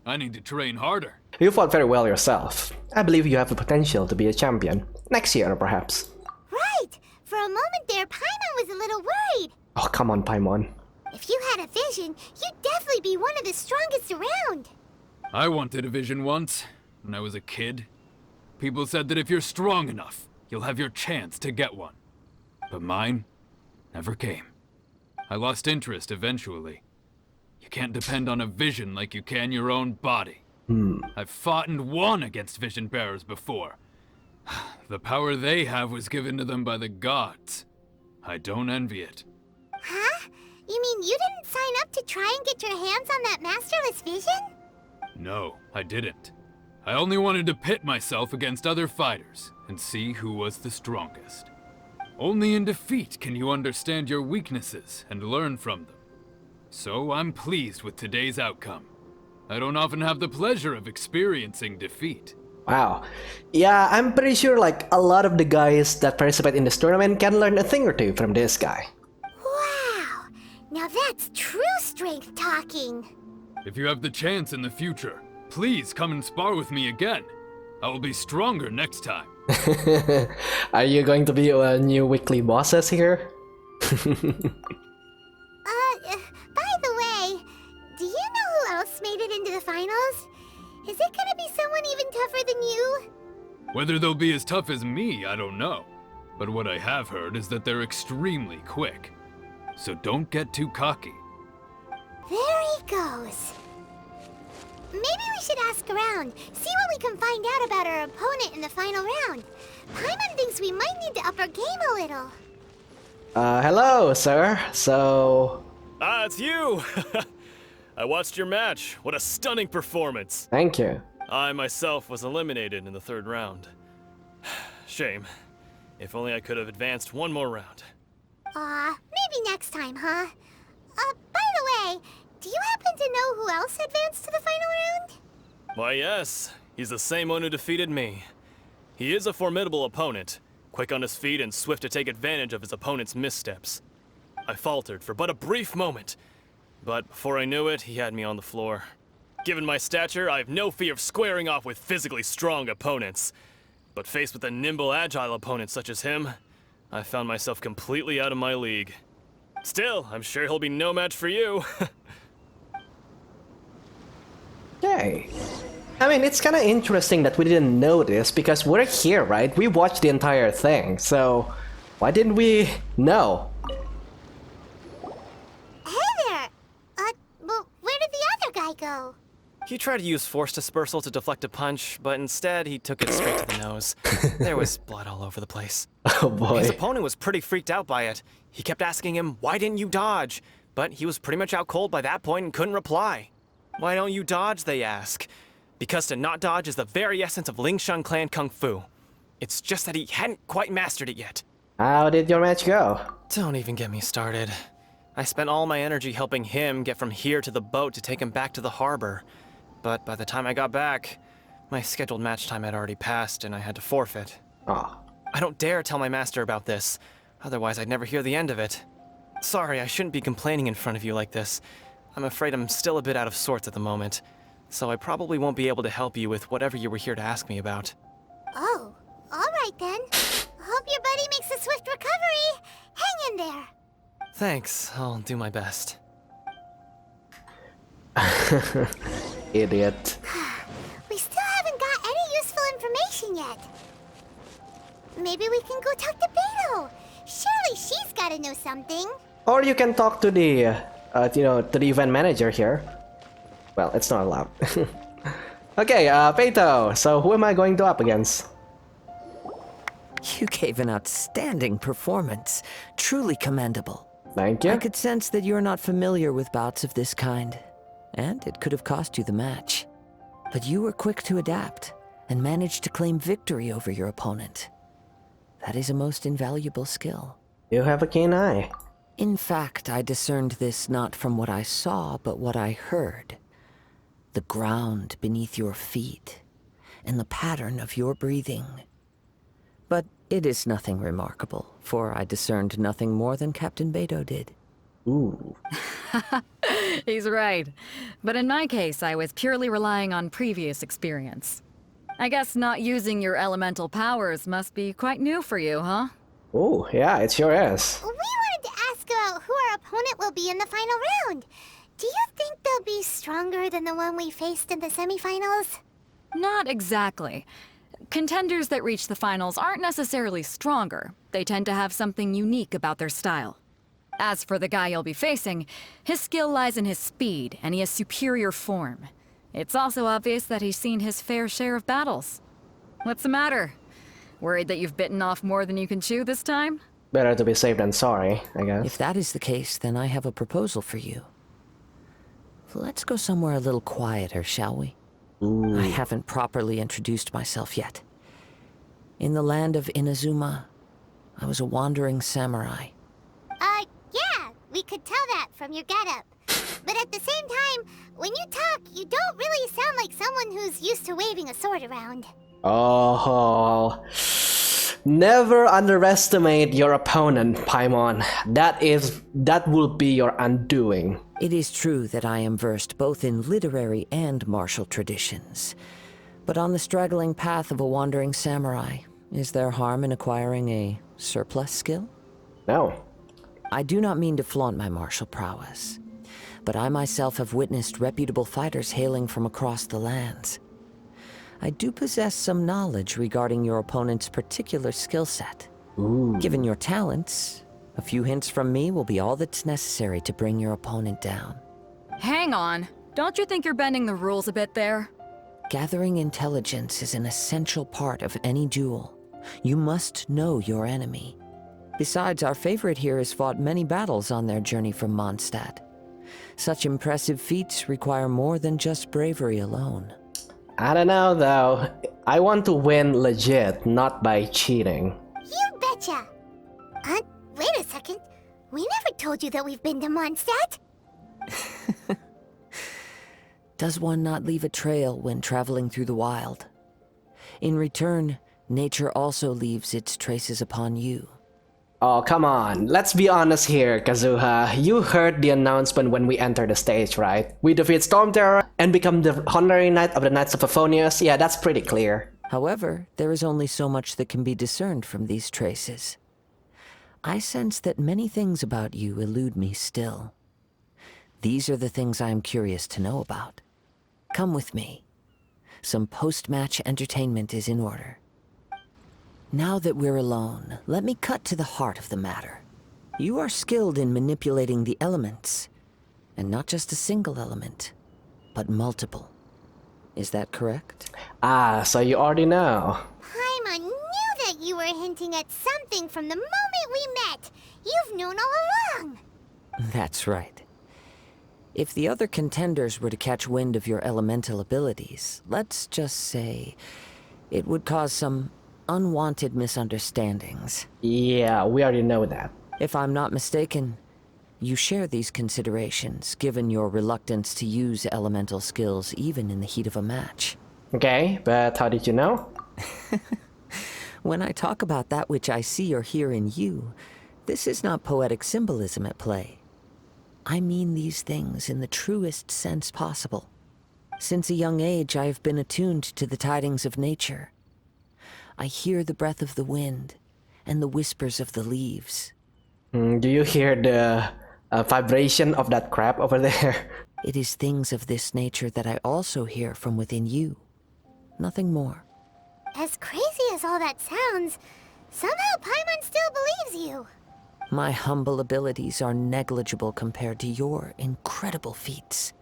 I need to train harder. You fought very well yourself. I believe you have the potential to be a champion. Next year, perhaps. Right! For a moment there, Paimon was a little worried. Oh, come on, Paimon. If you had a vision, you'd definitely be one of the strongest around. I wanted a vision once, when I was a kid. People said that if you're strong enough, you'll have your chance to get one. But mine never came. I lost interest eventually. You can't depend on a vision like you can your own body. I've fought and won against vision bearers before. The power they have was given to them by the gods. I don't envy it. Huh? You mean you didn't sign up to try and get your hands on that masterless vision? No, I didn't. I only wanted to pit myself against other fighters and see who was the strongest. Only in defeat can you understand your weaknesses and learn from them. So I'm pleased with today's outcome. I don't often have the pleasure of experiencing defeat. Wow. Yeah, I'm pretty sure like a lot of the guys that participate in this tournament can learn a thing or two from this guy. Wow! Now that's true strength talking. If you have the chance in the future, please come and spar with me again. I will be stronger next time. Are you going to be a new weekly bosses here? By the way, do you know who else made it into the finals? Is it gonna be someone even tougher than you? Whether they'll be as tough as me, I don't know. But what I have heard is that they're extremely quick. So don't get too cocky. There he goes. Maybe we should ask around, see what we can find out about our opponent in the final round. Paimon thinks we might need to up our game a little. Hello, sir. So... Ah, it's you! I watched your match. What a stunning performance. Thank you. I myself was eliminated in the third round. Shame. If only I could have advanced one more round. Maybe next time, huh? By the way, do you happen to know who else advanced to the final round? Why, yes. He's the same one who defeated me. He is a formidable opponent, quick on his feet and swift to take advantage of his opponent's missteps. I faltered for but a brief moment, but before I knew it, he had me on the floor. Given my stature, I have no fear of squaring off with physically strong opponents. But faced with a nimble, agile opponent such as him, I found myself completely out of my league. Still, I'm sure he'll be no match for you. Yay. I mean, it's kind of interesting that we didn't know this because we're here, right? We watched the entire thing, so why didn't we know? Hey there! Well, where did the other guy go? He tried to use force dispersal to deflect a punch, but instead he took it straight to the nose. There was blood all over the place. Oh boy. His opponent was pretty freaked out by it. He kept asking him, "Why didn't you dodge?" But he was pretty much out cold by that point and couldn't reply. "Why don't you dodge?" they ask. Because to not dodge is the very essence of Lingshun clan kung fu. It's just that he hadn't quite mastered it yet. How did your match go? Don't even get me started. I spent all my energy helping him get from here to the boat to take him back to the harbor. But by the time I got back, my scheduled match time had already passed and I had to forfeit. Oh. I don't dare tell my master about this, otherwise I'd never hear the end of it. Sorry, I shouldn't be complaining in front of you like this. I'm afraid I'm still a bit out of sorts at the moment, so I probably won't be able to help you with whatever you were here to ask me about. Oh, alright then. Hope your buddy makes a swift recovery. Hang in there. Thanks, I'll do my best. Idiot. We still haven't got any useful information yet. Maybe we can go talk to Beto. Surely she's gotta know something. Or you can talk to the, to the event manager here. Well, it's not allowed. Okay, Beto, so who am I going to up against? You gave an outstanding performance. Truly commendable. Thank you. I could sense that you're not familiar with bouts of this kind, and it could have cost you the match. But you were quick to adapt and managed to claim victory over your opponent. That is a most invaluable skill. You have a keen eye. In fact, I discerned this not from what I saw, but what I heard. The ground beneath your feet, and the pattern of your breathing. But it is nothing remarkable, for I discerned nothing more than Captain Beto did. Ooh. He's right. But in my case, I was purely relying on previous experience. I guess not using your elemental powers must be quite new for you, huh? Oh, yeah, it sure is. We wanted to ask about who our opponent will be in the final round. Do you think they'll be stronger than the one we faced in the semifinals? Not exactly. Contenders that reach the finals aren't necessarily stronger. They tend to have something unique about their style. As for the guy you'll be facing, his skill lies in his speed, and he has superior form. It's also obvious that he's seen his fair share of battles. What's the matter? Worried that you've bitten off more than you can chew this time? Better to be safe than sorry, I guess. If that is the case, then I have a proposal for you. Let's go somewhere a little quieter, shall we? Ooh. I haven't properly introduced myself yet. In the land of Inazuma, I was a wandering samurai. Yeah, we could tell that from your getup. But at the same time, when you talk, you don't really sound like someone who's used to waving a sword around. Oh, never underestimate your opponent, Paimon. That will be your undoing. It is true that I am versed both in literary and martial traditions. But on the straggling path of a wandering samurai, is there harm in acquiring a surplus skill? No. I do not mean to flaunt my martial prowess, but I myself have witnessed reputable fighters hailing from across the lands. I do possess some knowledge regarding your opponent's particular skill set. Ooh. Given your talents, a few hints from me will be all that's necessary to bring your opponent down. Hang on. Don't you think you're bending the rules a bit there? Gathering intelligence is an essential part of any duel. You must know your enemy. Besides, our favorite here has fought many battles on their journey from Mondstadt. Such impressive feats require more than just bravery alone. I don't know though. I want to win legit, not by cheating. You betcha! Wait a second. We never told you that we've been to Mondstadt. Does one not leave a trail when traveling through the wild? In return, nature also leaves its traces upon you. Oh, come on. Let's be honest here, Kazuha. You heard the announcement when we entered the stage, right? We defeat Storm Terror and become the honorary knight of the Knights of Euphonius. Yeah, that's pretty clear. However, there is only so much that can be discerned from these traces. I sense that many things about you elude me still. These are the things I am curious to know about. Come with me. Some post-match entertainment is in order. Now that we're alone, let me cut to the heart of the matter. You are skilled in manipulating the elements, and not just a single element, but multiple. Is that correct? Ah, so you already know. Paimon knew that you were hinting at something from the moment we met. You've known all along. That's right. If the other contenders were to catch wind of your elemental abilities, let's just say it would cause some unwanted misunderstandings. Yeah, we already know that. If I'm not mistaken, you share these considerations, given your reluctance to use elemental skills even in the heat of a match. Okay, but how did you know? When I talk about that which I see or hear in you, this is not poetic symbolism at play. I mean these things in the truest sense possible. Since a young age, I have been attuned to the tidings of nature. I hear the breath of the wind and the whispers of the leaves. Do you hear the vibration of that crab over there? It is things of this nature that I also hear from within you. Nothing more. As crazy as all that sounds, somehow Paimon still believes you. My humble abilities are negligible compared to your incredible feats.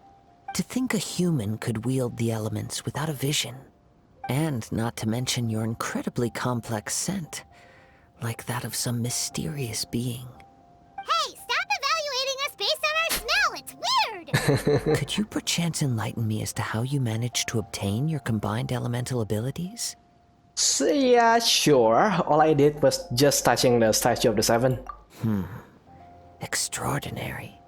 To think a human could wield the elements without a vision. And not to mention your incredibly complex scent, like that of some mysterious being. Hey, stop Could you perchance enlighten me as to how you managed to obtain your combined elemental abilities? So, yeah, sure. All I did was just touching the statue of the seven. Extraordinary.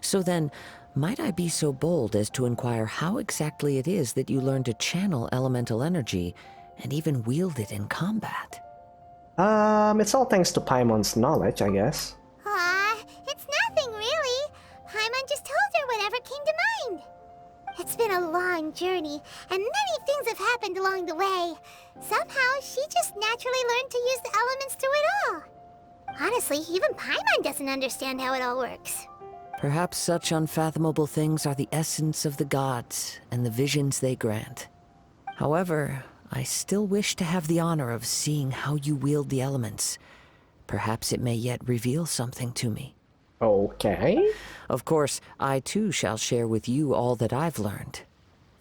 So then, might I be so bold as to inquire how exactly it is that you learned to channel elemental energy and even wield it in combat? It's all thanks to Paimon's knowledge, I guess. Aw, it's nothing really. Paimon just told her whatever came to mind. It's been a long journey, and many things have happened along the way. Somehow, she just naturally learned to use the elements through it all. Honestly, even Paimon doesn't understand how it all works. Perhaps such unfathomable things are the essence of the gods and the visions they grant. However, I still wish to have the honor of seeing how you wield the elements. Perhaps it may yet reveal something to me. Okay. Of course, I too shall share with you all that I've learned.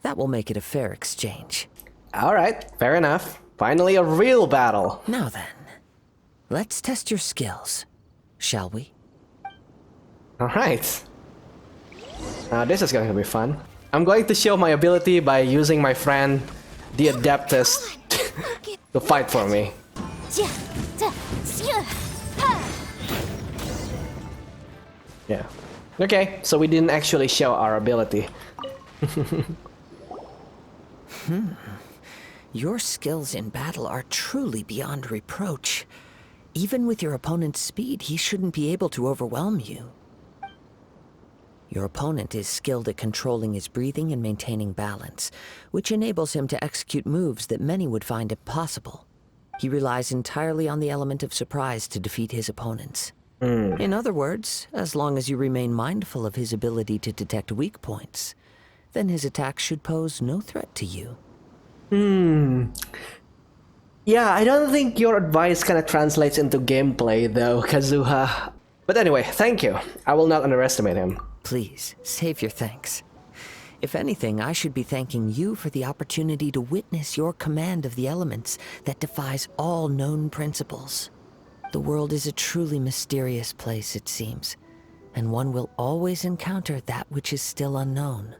That will make it a fair exchange. Alright, fair enough. Finally a real battle. Now then, let's test your skills, shall we? Alright. Now this is going to be fun. I'm going to show my ability by using my friend, the Adeptus, to fight for me. Yeah. Okay, so we didn't actually show our ability. Your skills in battle are truly beyond reproach. Even with your opponent's speed, he shouldn't be able to overwhelm you. Your opponent is skilled at controlling his breathing and maintaining balance, which enables him to execute moves that many would find impossible. He relies entirely on the element of surprise to defeat his opponents. In other words, as long as you remain mindful of his ability to detect weak points, then his attack should pose no threat to you. Yeah, I don't think your advice kind of translates into gameplay though, Kazuha. But anyway, thank you. I will not underestimate him. Please, save your thanks. If anything, I should be thanking you for the opportunity to witness your command of the elements that defies all known principles. The world is a truly mysterious place, it seems, and one will always encounter that which is still unknown.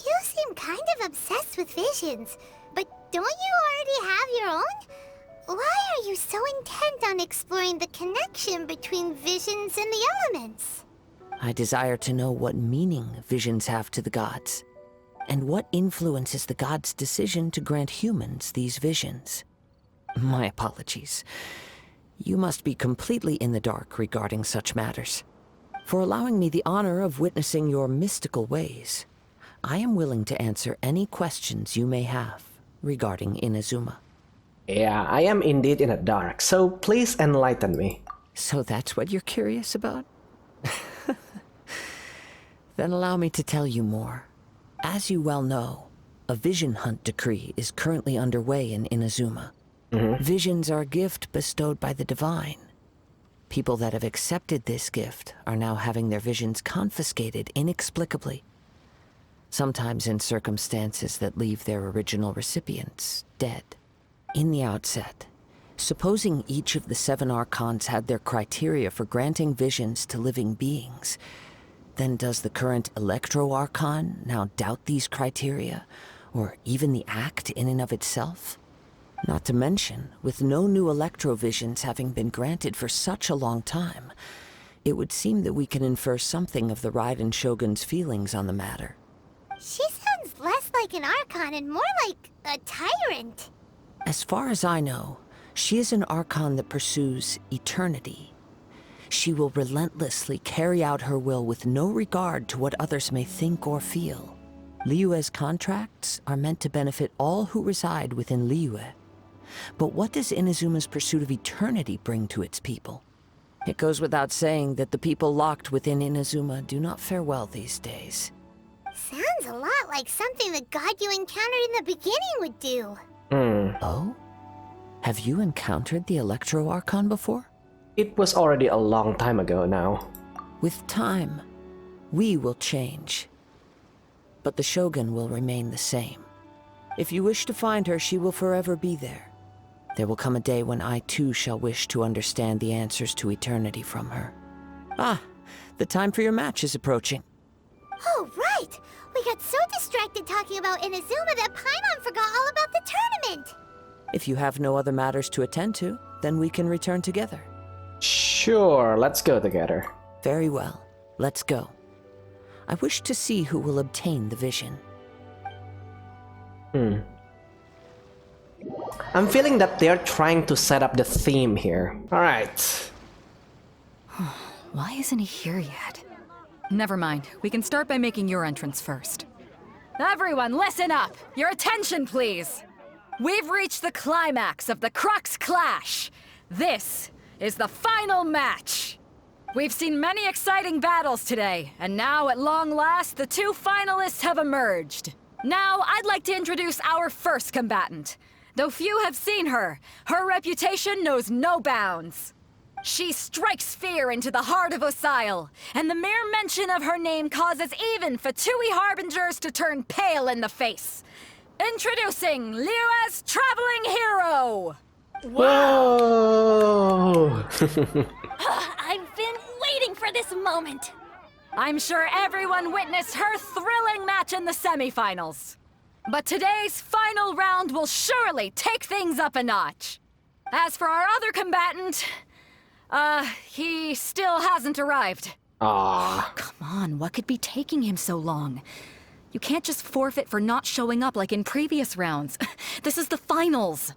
You seem kind of obsessed with visions, but don't you already have your own? Why are you so intent on exploring the connection between visions and the elements? I desire to know what meaning visions have to the gods, and what influences the gods' decision to grant humans these visions. My apologies. You must be completely in the dark regarding such matters. For allowing me the honor of witnessing your mystical ways, I am willing to answer any questions you may have regarding Inazuma. Yeah, I am indeed in the dark, so please enlighten me. So that's what you're curious about? Then allow me to tell you more. As you well know, a vision hunt decree is currently underway in Inazuma. Visions are a gift bestowed by the divine. People that have accepted this gift are now having their visions confiscated inexplicably, sometimes in circumstances that leave their original recipients dead. In the outset, supposing each of the 7 Archons had their criteria for granting visions to living beings, then does the current Electro Archon now doubt these criteria, or even the act in and of itself? Not to mention, with no new Electro visions having been granted for such a long time, it would seem that we can infer something of the Raiden Shogun's feelings on the matter. She sounds less like an Archon and more like a tyrant. As far as I know, she is an Archon that pursues eternity. She will relentlessly carry out her will with no regard to what others may think or feel. Liyue's contracts are meant to benefit all who reside within Liyue. But what does Inazuma's pursuit of eternity bring to its people? It goes without saying that the people locked within Inazuma do not fare well these days. Sounds a lot like something the god you encountered in the beginning would do. Oh? Have you encountered the Electro Archon before? It was already a long time ago now. With time, we will change. But the Shogun will remain the same. If you wish to find her, she will forever be there. There will come a day when I too shall wish to understand the answers to eternity from her. Ah, the time for your match is approaching. Oh, right! We got so distracted talking about Inazuma that Paimon forgot all about the tournament! If you have no other matters to attend to, then we can return together. Sure, let's go together. Very well. Let's go. I wish to see who will obtain the vision. I'm feeling that they're trying to set up the theme here. Alright. Why isn't he here yet? Never mind. We can start by making your entrance first. Everyone, listen up! Your attention, please! We've reached the climax of the Crux Clash! This is the final match! We've seen many exciting battles today, and now, at long last, the two finalists have emerged. Now, I'd like to introduce our first combatant. Though few have seen her, her reputation knows no bounds. She strikes fear into the heart of Osile, and the mere mention of her name causes even Fatui harbingers to turn pale in the face. Introducing Liyue's traveling hero! Whoa! I've been waiting for this moment. I'm sure everyone witnessed her thrilling match in the semifinals. But today's final round will surely take things up a notch. As for our other combatant, he still hasn't arrived. Ah. Come on, what could be taking him so long? You can't just forfeit for not showing up like in previous rounds. This is the finals.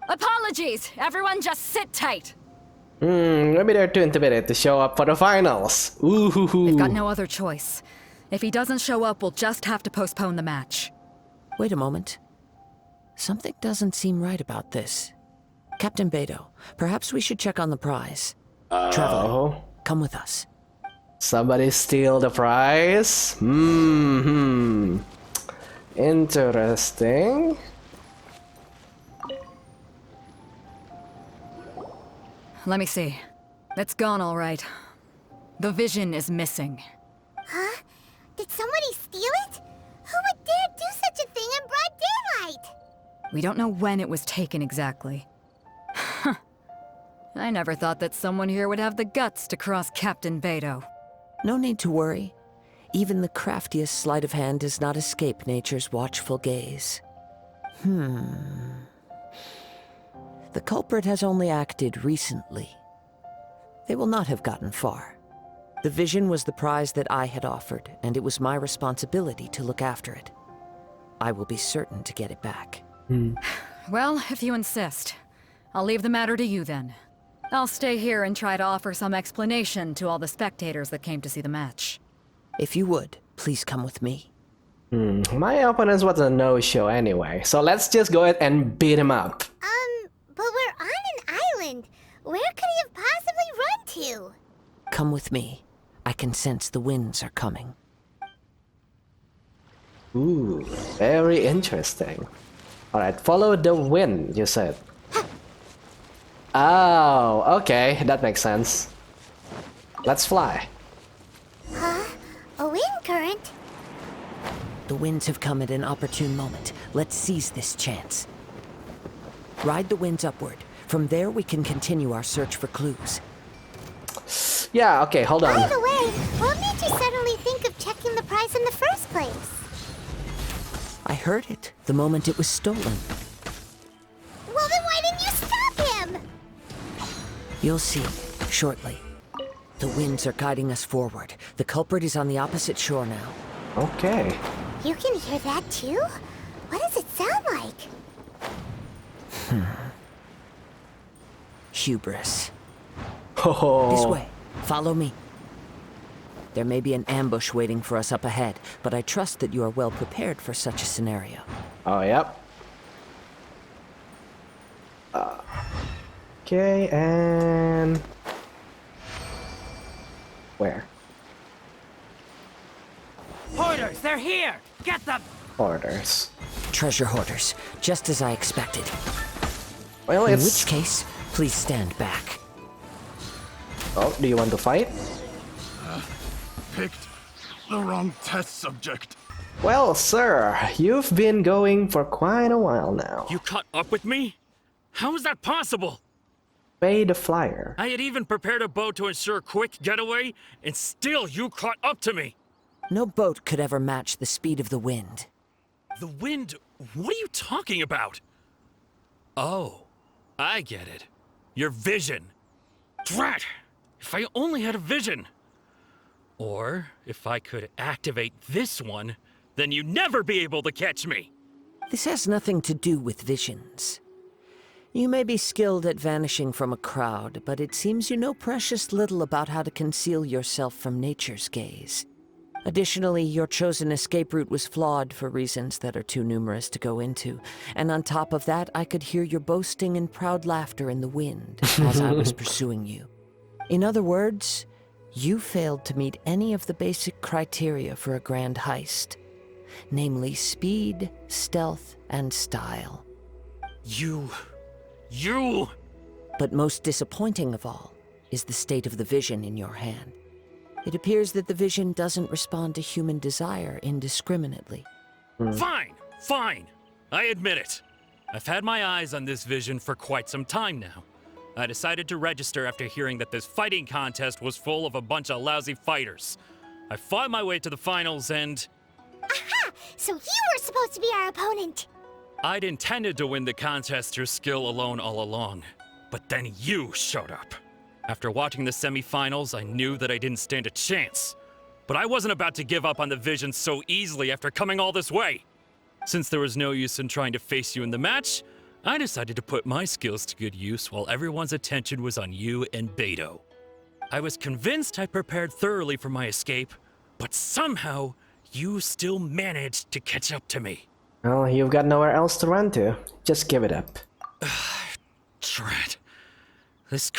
Apologies, everyone just sit tight. Maybe they're too intimidated to show up for the finals. Ooh. They've got no other choice. If he doesn't show up, we'll just have to postpone the match. Wait a moment. Something doesn't seem right about this. Captain Beidou, perhaps we should check on the prize. Traveler, come with us. Somebody steal the prize? Interesting. Let me see. It's gone all right. The vision is missing. Huh? Did somebody steal it? Who would dare do such a thing in broad daylight? We don't know when it was taken exactly. I never thought that someone here would have the guts to cross Captain Beidou. No need to worry. Even the craftiest sleight of hand does not escape nature's watchful gaze. The culprit has only acted recently. They will not have gotten far. The vision was the prize that I had offered, and it was my responsibility to look after it. I will be certain to get it back. Well, if you insist. I'll leave the matter to you then. I'll stay here and try to offer some explanation to all the spectators that came to see the match. If you would, please come with me. My opponent was a no-show anyway, so let's just go ahead and beat him up. But we're on an island. Where could he have possibly run to? Come with me. I can sense the winds are coming. Ooh, very interesting. Alright, follow the wind, you said. Oh, okay, that makes sense. Let's fly. Huh? A wind current? The winds have come at an opportune moment. Let's seize this chance. Ride the winds upward. From there, we can continue our search for clues. Yeah, okay, hold on. By the way, what made you suddenly think of checking the prize in the first place? I heard it the moment it was stolen. Well, then why didn't you stop him? You'll see, shortly. The winds are guiding us forward. The culprit is on the opposite shore now. Okay. You can hear that too? What does it sound like? Hubris. Oh. This way. Follow me. There may be an ambush waiting for us up ahead, but I trust that you are well prepared for such a scenario. Oh, yep. Okay, and... Where? Hoarders, they're here! Get them! Orders. Treasure hoarders, just as I expected. Well, In it's... which case, please stand back. Oh, do you want to fight? Picked the wrong test subject. Well, sir, you've been going for quite a while now. You caught up with me? How is that possible? Pay the flyer. I had even prepared a boat to ensure a quick getaway, and still you caught up to me. No boat could ever match the speed of the wind. The wind? What are you talking about? Oh, I get it. Your vision. Drat! If I only had a vision. Or, if I could activate this one, then you'd never be able to catch me! This has nothing to do with visions. You may be skilled at vanishing from a crowd, but it seems you know precious little about how to conceal yourself from nature's gaze. Additionally, your chosen escape route was flawed for reasons that are too numerous to go into. And on top of that, I could hear your boasting and proud laughter in the wind as I was pursuing you. In other words, you failed to meet any of the basic criteria for a grand heist. Namely speed, stealth, and style. You... But most disappointing of all is the state of the vision in your hand. It appears that the vision doesn't respond to human desire indiscriminately. Fine, fine. I admit it. I've had my eyes on this vision for quite some time now. I decided to register after hearing that this fighting contest was full of a bunch of lousy fighters. I fought my way to the finals and... Aha! So you were supposed to be our opponent! I'd intended to win the contest through skill alone all along. But then you showed up. After watching the semi-finals, I knew that I didn't stand a chance. But I wasn't about to give up on the vision so easily after coming all this way. Since there was no use in trying to face you in the match, I decided to put my skills to good use while everyone's attention was on you and Beto. I was convinced I prepared thoroughly for my escape, but somehow, you still managed to catch up to me. Well, you've got nowhere else to run to. Just give it up. Drat. This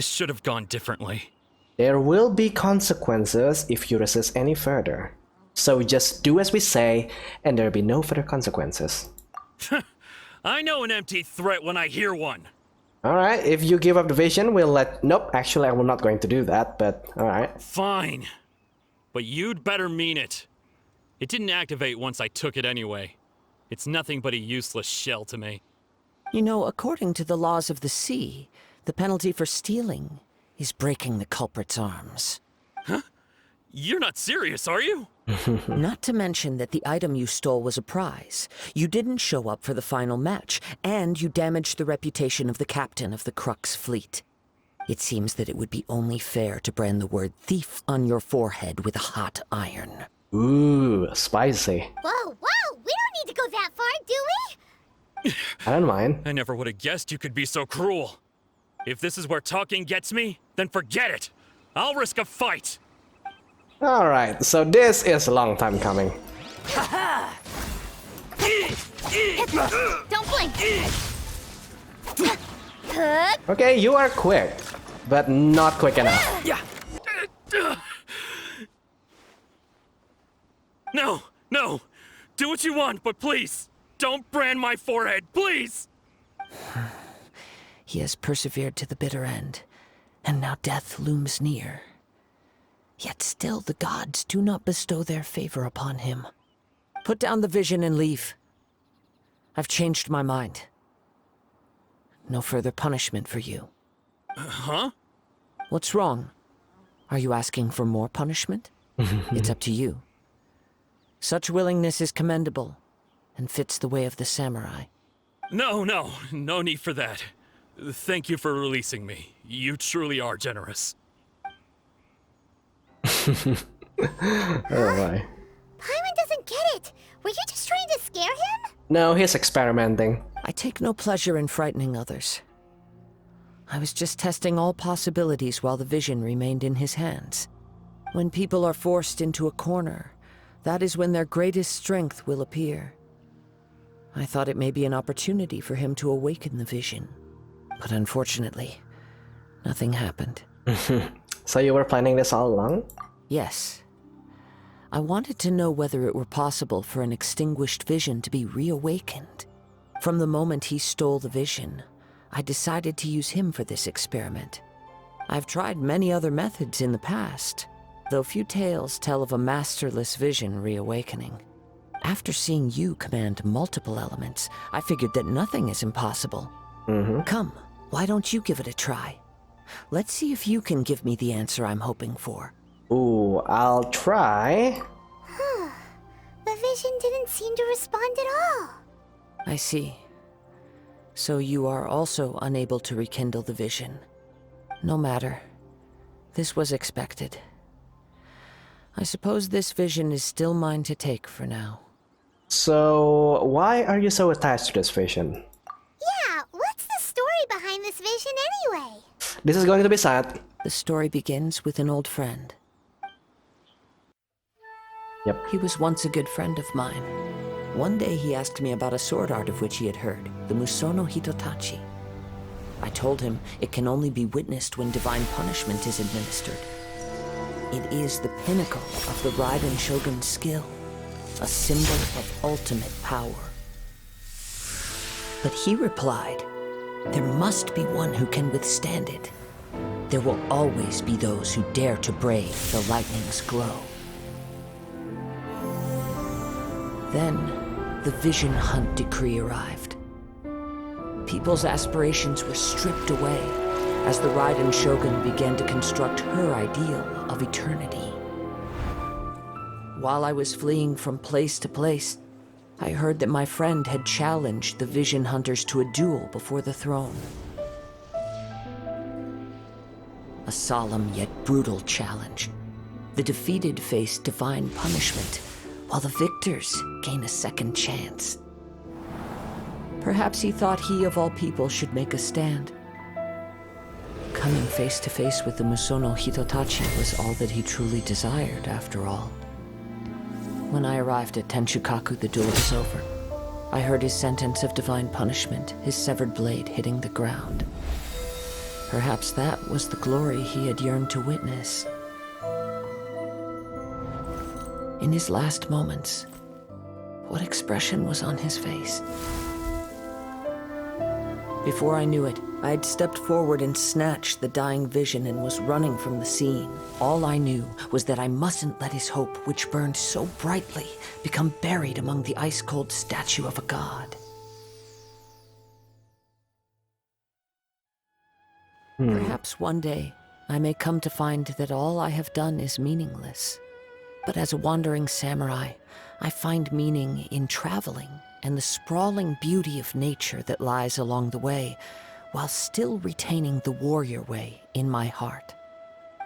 should have gone differently. There will be consequences if you resist any further. So just do as we say, and there'll be no further consequences. I know an empty threat when I hear one. Alright, if you give up the vision, we'll let... Nope, actually I'm not going to do that, but alright. Fine. But you'd better mean it. It didn't activate once I took it anyway. It's nothing but a useless shell to me. You know, according to the laws of the sea, the penalty for stealing is breaking the culprit's arms. Huh? You're not serious, are you? Not to mention that the item you stole was a prize. You didn't show up for the final match, and you damaged the reputation of the captain of the Crux fleet. It seems that it would be only fair to brand the word thief on your forehead with a hot iron. Ooh, spicy. Whoa, whoa! We don't need to go that far, do we? I don't mind. I never would have guessed you could be so cruel. If this is where talking gets me, then forget it. I'll risk a fight. Alright, so this is a long time coming. Don't blink! Okay, you are quick, but not quick enough. Yeah. No, no. Do what you want, but please, don't brand my forehead, please! He has persevered to the bitter end, and now death looms near. Yet still the gods do not bestow their favor upon him. Put down the vision and leave. I've changed my mind. No further punishment for you. Huh? What's wrong? Are you asking for more punishment? It's up to you. Such willingness is commendable, and fits the way of the samurai. No need for that. Thank you for releasing me. You truly are generous. Oh my. Paimon doesn't get it! Were you just trying to scare him? No, he's experimenting. I take no pleasure in frightening others. I was just testing all possibilities while the vision remained in his hands. When people are forced into a corner, that is when their greatest strength will appear. I thought it may be an opportunity for him to awaken the vision. But unfortunately, nothing happened. So you were planning this all along? Yes. I wanted to know whether it were possible for an extinguished vision to be reawakened. From the moment he stole the vision, I decided to use him for this experiment. I've tried many other methods in the past, though few tales tell of a masterless vision reawakening. After seeing you command multiple elements, I figured that nothing is impossible. Come, why don't you give it a try? Let's see if you can give me the answer I'm hoping for. Ooh, I'll try. The vision didn't seem to respond at all. I see. So you are also unable to rekindle the vision. No matter. This was expected. I suppose this vision is still mine to take for now. So, why are you so attached to this vision? Yeah, what's the story behind this vision anyway? This is going to be sad. The story begins with an old friend. Yep. He was once a good friend of mine. One day he asked me about a sword art of which he had heard, the Musono Hitotachi. I told him it can only be witnessed when divine punishment is administered. It is the pinnacle of the Raiden Shogun's skill, a symbol of ultimate power. But he replied, there must be one who can withstand it. There will always be those who dare to brave the lightning's glow. Then, the Vision Hunt decree arrived. People's aspirations were stripped away as the Raiden Shogun began to construct her ideal of eternity. While I was fleeing from place to place, I heard that my friend had challenged the Vision Hunters to a duel before the throne. A solemn yet brutal challenge. The defeated face divine punishment, while the victors gain a second chance. Perhaps he thought he of all people should make a stand. Coming face to face with the Musono Hitotachi was all that he truly desired, after all. When I arrived at Tenshukaku, the duel was over. I heard his sentence of divine punishment, his severed blade hitting the ground. Perhaps that was the glory he had yearned to witness. In his last moments, what expression was on his face? Before I knew it, I had stepped forward and snatched the dying vision and was running from the scene. All I knew was that I mustn't let his hope, which burned so brightly, become buried among the ice-cold statue of a god. Perhaps one day, I may come to find that all I have done is meaningless. But as a wandering samurai, I find meaning in traveling and the sprawling beauty of nature that lies along the way, while still retaining the warrior way in my heart.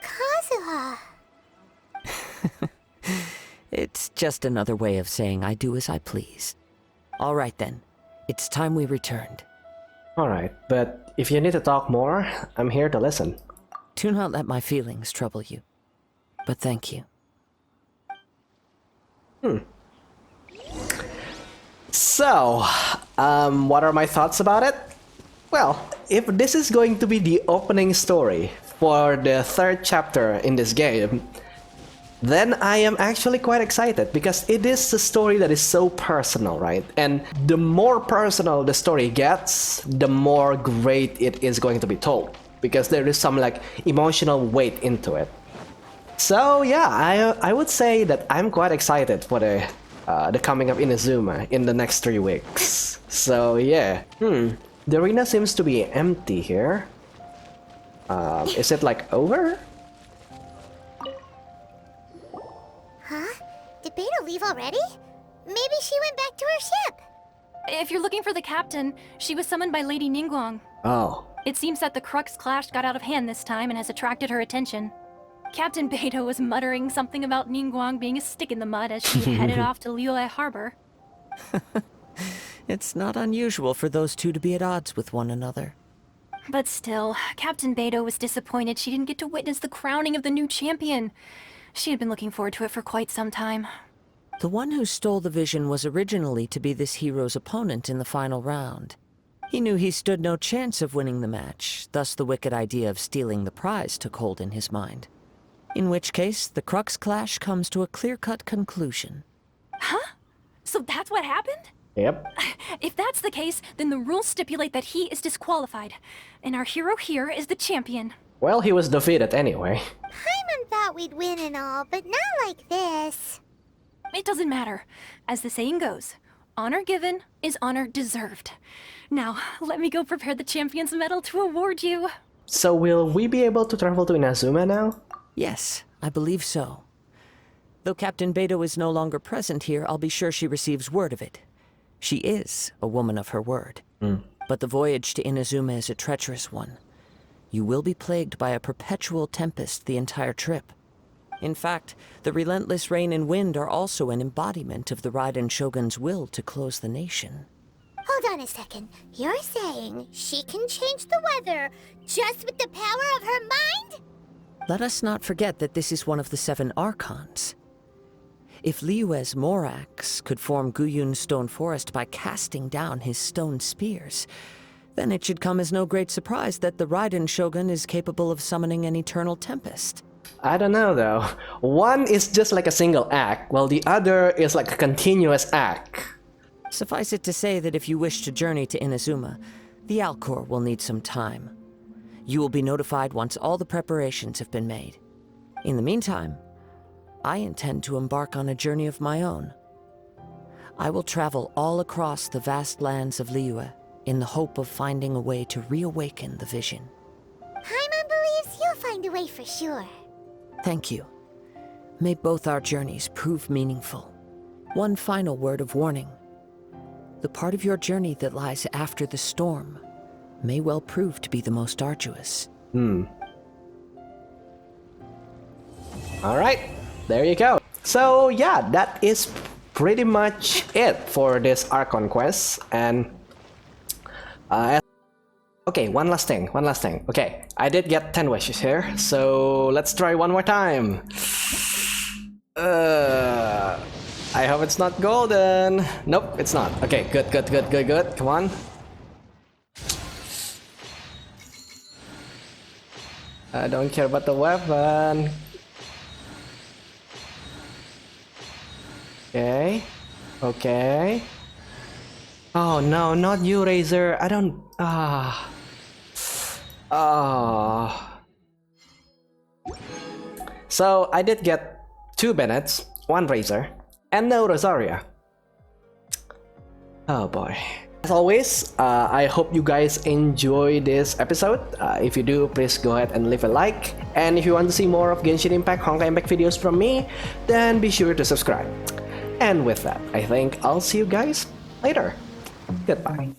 Kazuha. It's just another way of saying I do as I please. All right then, it's time we returned. Alright, but if you need to talk more, I'm here to listen. Do not let my feelings trouble you. But thank you. So, what are my thoughts about it? Well, if this is going to be the opening story for the third chapter in this game, then I am actually quite excited because it is a story that is so personal, right? And the more personal the story gets, the more great it is going to be told, because there is some like emotional weight into it. So yeah, I would say that I'm quite excited for the coming of Inazuma in the next 3 weeks. So yeah, the arena seems to be empty here. Is it like over? Huh? Did Beta leave already? Maybe she went back to her ship. If you're looking for the captain, she was summoned by Lady Ningguang. Oh. It seems that the Crux clash got out of hand this time and has attracted her attention. Captain Beto was muttering something about Ningguang being a stick in the mud as she headed off to Liyue Harbor. It's not unusual for those two to be at odds with one another. But still, Captain Beto was disappointed she didn't get to witness the crowning of the new champion. She had been looking forward to it for quite some time. The one who stole the vision was originally to be this hero's opponent in the final round. He knew he stood no chance of winning the match, thus the wicked idea of stealing the prize took hold in his mind. In which case, the Crux clash comes to a clear-cut conclusion. Huh? So that's what happened? Yep. If that's the case, then the rules stipulate that he is disqualified, and our hero here is the champion. Well, he was defeated anyway. Paimon thought we'd win and all, but not like this. It doesn't matter. As the saying goes, honor given is honor deserved. Now, let me go prepare the champion's medal to award you. So will we be able to travel to Inazuma now? Yes, I believe so. Though Captain Beto is no longer present here, I'll be sure she receives word of it. She is a woman of her word. But the voyage to Inazuma is a treacherous one. You will be plagued by a perpetual tempest the entire trip. In fact, the relentless rain and wind are also an embodiment of the Raiden Shogun's will to close the nation. Hold on a second. You're saying she can change the weather just with the power of her mind? Let us not forget that this is one of the 7 Archons. If Liyue's Morax could form Guyun's stone forest by casting down his stone spears, then it should come as no great surprise that the Raiden Shogun is capable of summoning an eternal tempest. I don't know though. One is just like a single act, while the other is like a continuous act. Suffice it to say that if you wish to journey to Inazuma, the Alcor will need some time. You will be notified once all the preparations have been made. In the meantime, I intend to embark on a journey of my own. I will travel all across the vast lands of Liyue in the hope of finding a way to reawaken the vision. Paimon believes you'll find a way for sure. Thank you. May both our journeys prove meaningful. One final word of warning. The part of your journey that lies after the storm may well prove to be the most arduous. Alright, there you go. So yeah, that is pretty much it for this Archon quest. And okay, one last thing. Okay, I did get 10 wishes here, so let's try one more time. I hope it's not golden. Nope, it's not. Okay, good. Come on. I don't care about the weapon. Okay. Oh no, not you, Razor. I don't. So I did get 2 Bennets, 1 Razor, and no Rosaria. Oh boy. As always, I hope you guys enjoy this episode. If you do, please go ahead and leave a like. And if you want to see more of Genshin Impact Honkai Impact videos from me, then be sure to subscribe. And with that, I think I'll see you guys later. Goodbye.